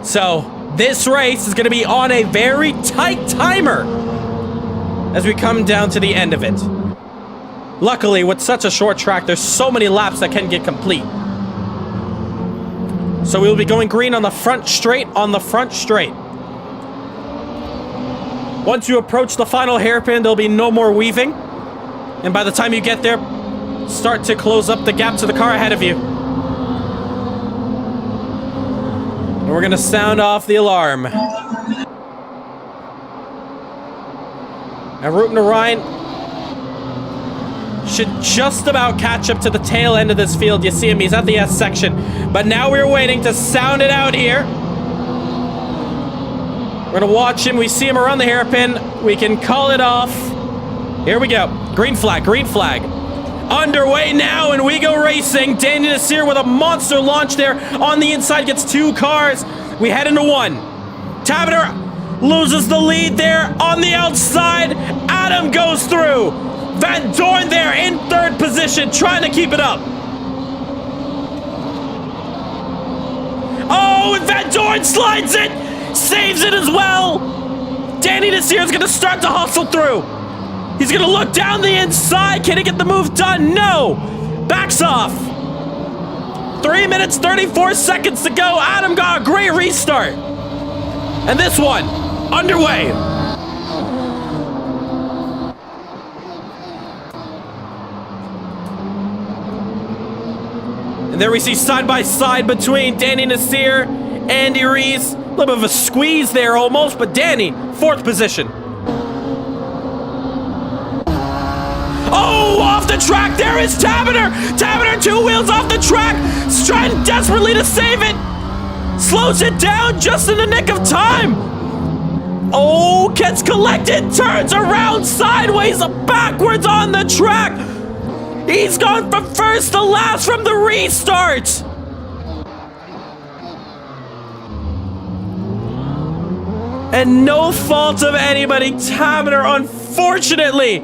So This race is going to be on a very tight timer as we come down to the end of it. Luckily, with such a short track, there's so many laps that can get complete. So we will be going green on the front straight, Once you approach the final hairpin, there'll be no more weaving. And by the time you get there, start to close up the gap to the car ahead of you. And we're gonna sound off the alarm. And Route Ryan should just about catch up to the tail end of this field. You see him, he's at the S section. But now we're waiting to sound it out here. We're gonna watch him. We see him around the hairpin. We can call it off. Here we go. Green flag, green flag. Underway now, and we go racing. Danny Nasir with a monster launch there. On the inside, gets 2 cars. We head into 1. Tavener loses the lead there on the outside. Adam goes through. Van Dorn there in 3rd position, trying to keep it up. Oh, and Van Dorn slides it. Saves it as well. Danny Nasir is going to start to hustle through. He's going to look down the inside. Can he get the move done? No. Backs off. 3 minutes, 34 seconds to go. Adam got a great restart. And this one, underway. And there we see side by side between Danny Nasir, Andy Rees. A little bit of a squeeze there almost, but Danny, 4th position. Oh, off the track, there is Tavener. Tavener 2 wheels off the track, trying desperately to save it. Slows it down just in the nick of time. Oh, gets collected, turns around sideways, backwards on the track. He's gone from first to last from the restart. And no fault of anybody, Tavener, unfortunately,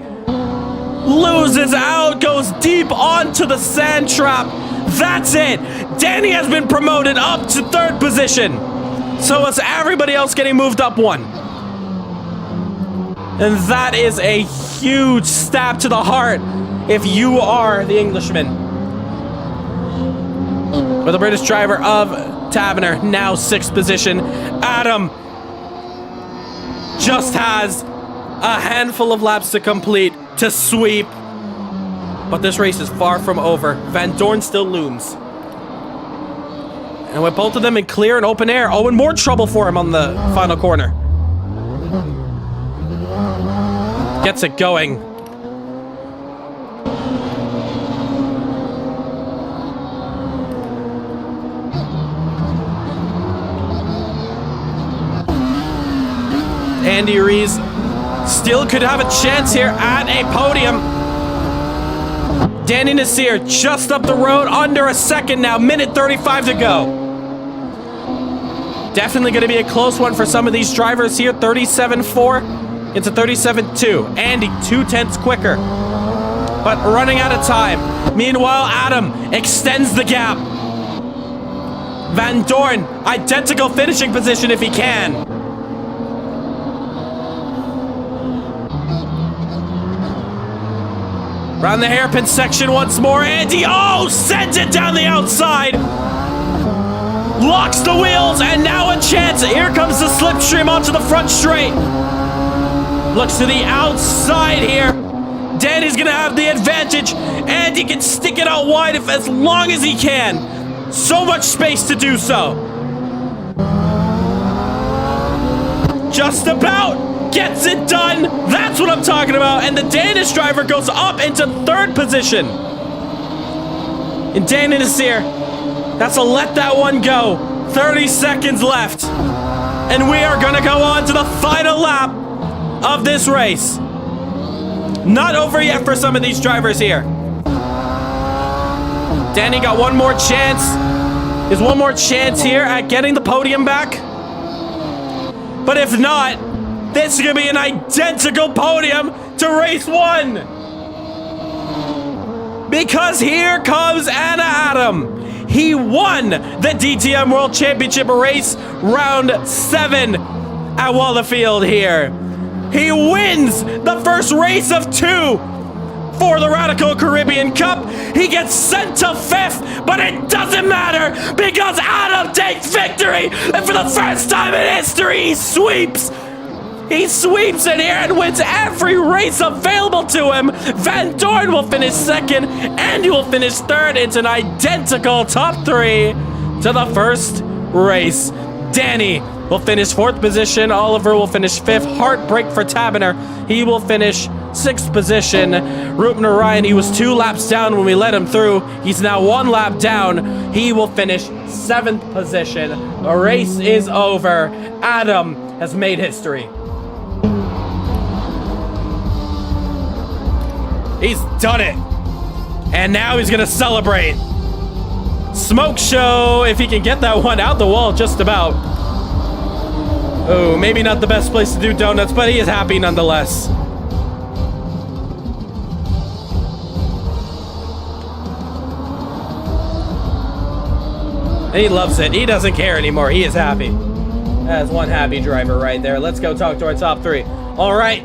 loses out, goes deep onto the sand trap. That's it. Danny has been promoted up to 3rd position. So it's everybody else getting moved up 1. And that is a huge stab to the heart if you are the Englishman. With the British driver of Tavener, now 6th position. Adam just has a handful of laps to complete to sweep. But this race is far from over. Van Dorn still looms. And with both of them in clear and open air, oh, and more trouble for him on the final corner. Gets it going. Andy Rees still could have a chance here at a podium. Danny Nasir just up the road, under a second now, minute 35 to go. Definitely going to be a close one for some of these drivers here. 37.4 into 37.2. Andy, 0.2 quicker, but running out of time. Meanwhile, Adam extends the gap. Van Dorn, identical finishing position if he can. Around the hairpin section once more. Andy, oh, sends it down the outside. Locks the wheels, and now a chance. Here comes the slipstream onto the front straight. Looks to the outside here. Danny's gonna have the advantage. Andy can stick it out wide if as long as he can. So much space to do so. Just about gets it done. That's what I'm talking about. And the Danish driver goes up into 3rd position. And Danny Nasir, that's a let that one go. 30 seconds left. And we are gonna go on to the final lap of this race. Not over yet for some of these drivers here. Danny got one more chance. There's one more chance here at getting the podium back. But if not, this is going to be an identical podium to race 1. Because here comes Anna Adam. He won the DTM World Championship race round 7 at Wallerfield here. He wins the first race of 2 for the Radical Caribbean Cup. He gets sent to 5th, but it doesn't matter because Adam takes victory, and for the first time in history, he sweeps. He sweeps in here and wins every race available to him. Van Dorn will finish 2nd, and he will finish 3rd. It's an identical top 3 to the first race. Danny will finish 4th position. Oliver will finish 5th. Heartbreak for Taberner. He will finish 6th position. Rupner Ryan, he was 2 laps down when we let him through. He's now 1 lap down. He will finish 7th position. The race is over. Adam has made history. He's done it. And now he's gonna celebrate. Smoke show, if he can get that one out the wall just about. Oh, maybe not the best place to do donuts, but he is happy nonetheless. And he loves it. He doesn't care anymore. He is happy. That's one happy driver right there. Let's go talk to our top 3. All right.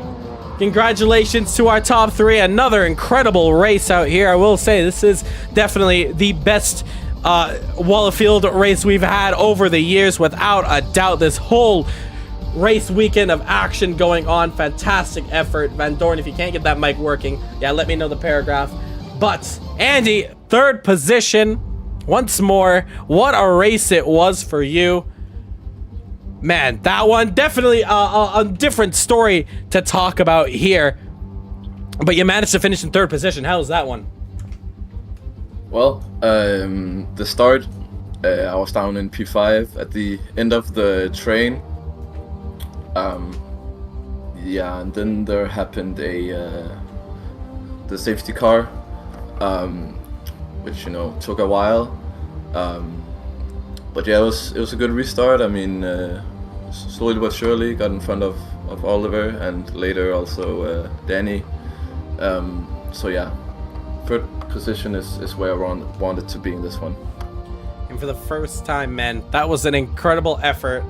Congratulations to our top 3. Another incredible race out here. I will say this is definitely the best Wallerfield race we've had over the years, without a doubt. This whole race weekend of action going on. Fantastic effort. Van Dorn, if you can't get that mic working, yeah, let me know the paragraph. But Andy, 3rd position once more. What a race it was for you. Man, that one definitely a different story to talk about here. But you managed to finish in 3rd position. How was that one? Well, the start, I was down in P5 at the end of the train. Yeah, and then there happened the safety car, which, you know, took a while. But yeah, it was a good restart. I mean, slowly but surely got in front of Oliver, and later also Danny. So yeah, 3rd position is where I wanted to be in this one. And for the first time, man, that was an incredible effort.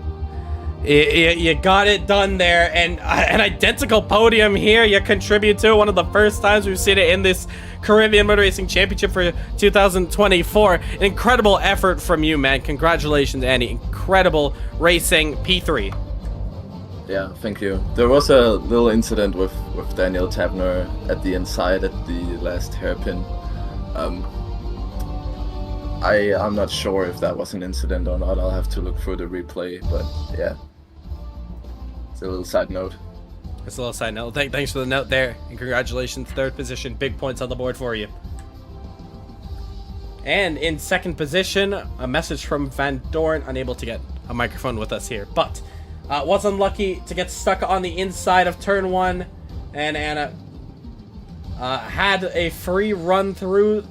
You got it done there, and an identical podium here. You contribute to one of the first times we've seen it in this Caribbean Motor Racing Championship for 2024. An incredible effort from you, man. Congratulations, Andy. Incredible racing, P3. Yeah, thank you. There was a little incident with Daniel Tabner at the inside at the last hairpin. I'm not sure if that was an incident or not. I'll have to look through the replay, but yeah. It's a little side note. It's a little side note. Thanks for the note there, and congratulations, 3rd position. Big points on the board for you. And in 2nd position, a message from Van Dorn, unable to get a microphone with us here, but was unlucky to get stuck on the inside of turn 1, and Anna had a free run through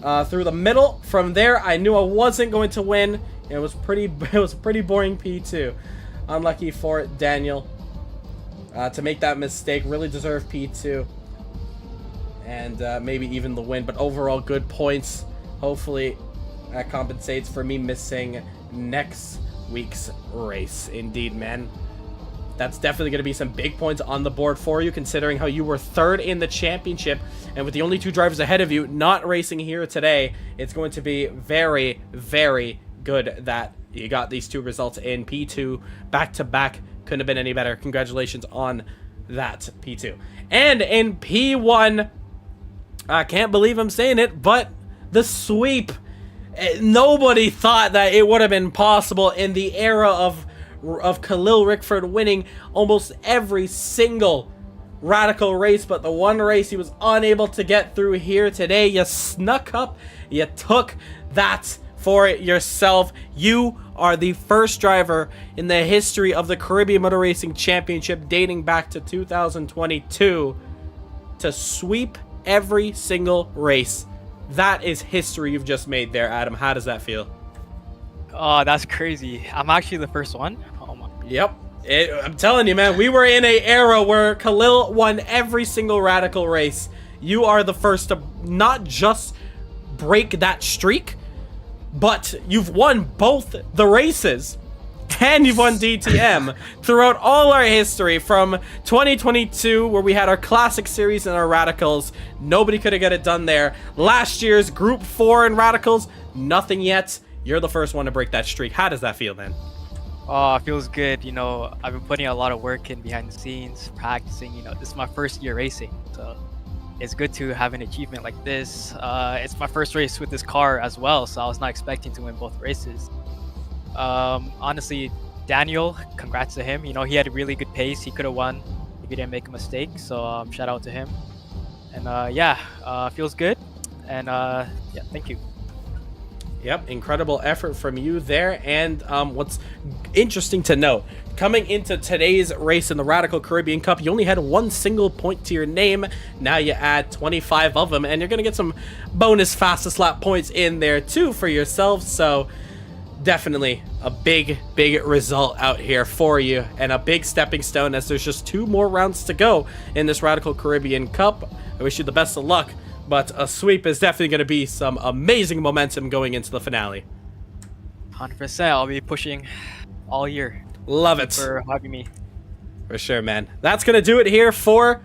the middle. From there, I knew I wasn't going to win. It was a pretty boring P2. Unlucky for Daniel to make that mistake. Really deserved P2, and maybe even the win. But overall, good points. Hopefully, that compensates for me missing next week's race. Indeed, man. That's definitely going to be some big points on the board for you, considering how you were 3rd in the championship, and with the only 2 drivers ahead of you not racing here today, it's going to be very, very good that you got these 2 results in P2 back-to-back. Couldn't have been any better. Congratulations on that, P2. And in P1, I can't believe I'm saying it, but the sweep. Nobody thought that it would have been possible in the era of Khalil Rickford winning almost every single Radical race, but the one race he was unable to get through here today. You snuck up, you took that for yourself. You are the first driver in the history of the Caribbean Motor Racing Championship, dating back to 2022, to sweep every single race. That is history you've just made there, Adam. How does that feel? Oh, that's crazy. I'm actually the first one. Oh my. Yep. I'm telling you, man, we were in an era where Khalil won every single Radical race. You are the first to not just break that streak, but you've won both the races and you've won DTM throughout all our history from 2022, where we had our Classic Series and our Radicals. Nobody could have got it done there. Last year's Group 4 in Radicals, nothing yet. You're the first one to break that streak. How does that feel, man? Oh, it feels good. You know, I've been putting a lot of work in behind the scenes, practicing. You know, this is my first year racing, so it's good to have an achievement like this. It's my first race with this car as well, so I was not expecting to win both races. Honestly, Daniel, congrats to him. You know, he had a really good pace. He could have won if he didn't make a mistake, so shout out to him. And feels good. And yeah, thank you. Yep, incredible effort from you there. And what's interesting to note, coming into today's race in the Radical Caribbean Cup, you only had one single point to your name. Now you add 25 of them, and you're going to get some bonus fastest lap points in there too for yourself. So definitely a big result out here for you, and a big stepping stone, as there's just 2 more rounds to go in this Radical Caribbean Cup. I wish you the best of luck. But a sweep is definitely going to be some amazing momentum going into the finale. 100%. I'll be pushing all year. Love it. For having me. For sure, man. That's going to do it here for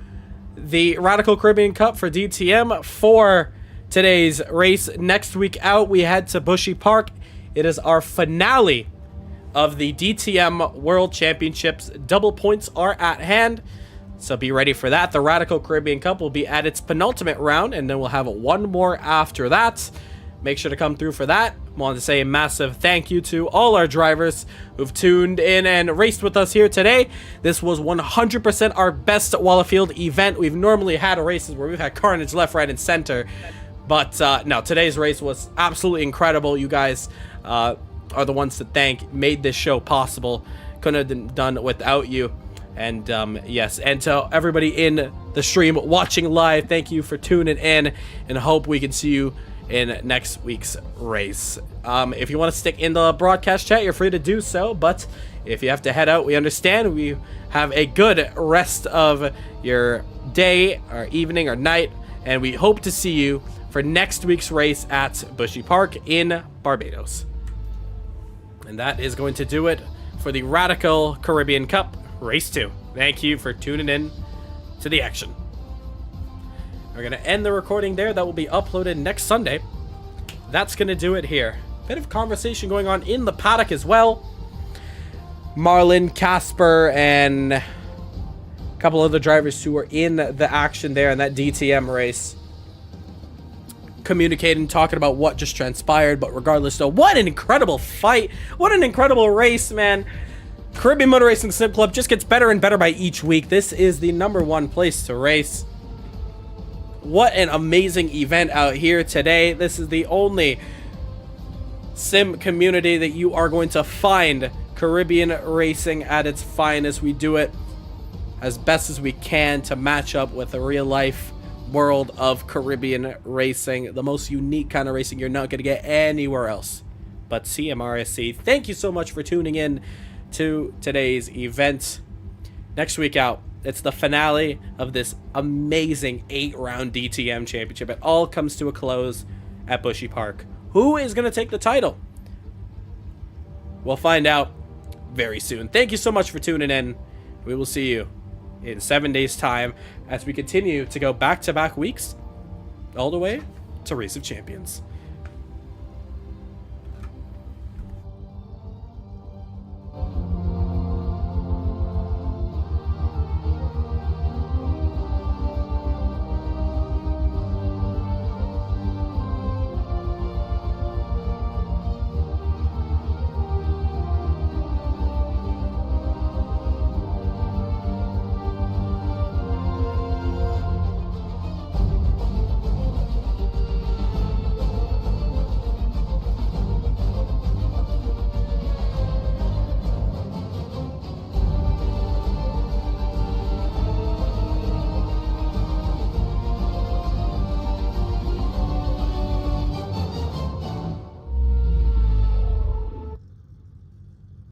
the Radical Caribbean Cup for DTM. For today's race, next week out, we head to Bushy Park. It is our finale of the DTM World Championships. Double points are at hand, so be ready for that. The Radical Caribbean Cup will be at its penultimate round, and then we'll have one more after that. Make sure to come through for that. I want to say a massive thank you to all our drivers who've tuned in and raced with us here today. This was 100% our best Wallerfield event. We've normally had races where we've had carnage left, right, and center. But no, today's race was absolutely incredible. You guys are the ones to thank. Made this show possible. Couldn't have been done without you. And yes, and to everybody in the stream watching live, thank you for tuning in, and hope we can see you in next week's race. If you want to stick in the broadcast chat, you're free to do so, but if you have to head out, we understand. We have a good rest of your day or evening or night, and we hope to see you for next week's race at Bushy Park in Barbados. And that is going to do it for the Radical Caribbean Cup Race 2. Thank you for tuning in to the action. We're going to end the recording there. That will be uploaded next Sunday. That's going to do it here. Bit of conversation going on in the paddock as well. Marlon, Casper, and a couple other drivers who were in the action there in that DTM race, communicating, talking about what just transpired. But regardless, though, what an incredible fight. What an incredible race, man. Caribbean Motor Racing Sim Club just gets better and better by each week. This is the #1 place to race. What an amazing event out here today. This is the only sim community that you are going to find Caribbean racing at its finest. We do it as best as we can to match up with the real life world of Caribbean racing. The most unique kind of racing you're not going to get anywhere else but CMRSC. Thank you so much for tuning in to today's event. Next week out, it's the finale of this amazing 8-round DTM championship. It all comes to a close at Bushy Park. Who is going to take the title? We'll find out very soon. Thank you so much for tuning in. We will see you in 7 days' time as we continue to go back-to-back weeks all the way to Race of Champions.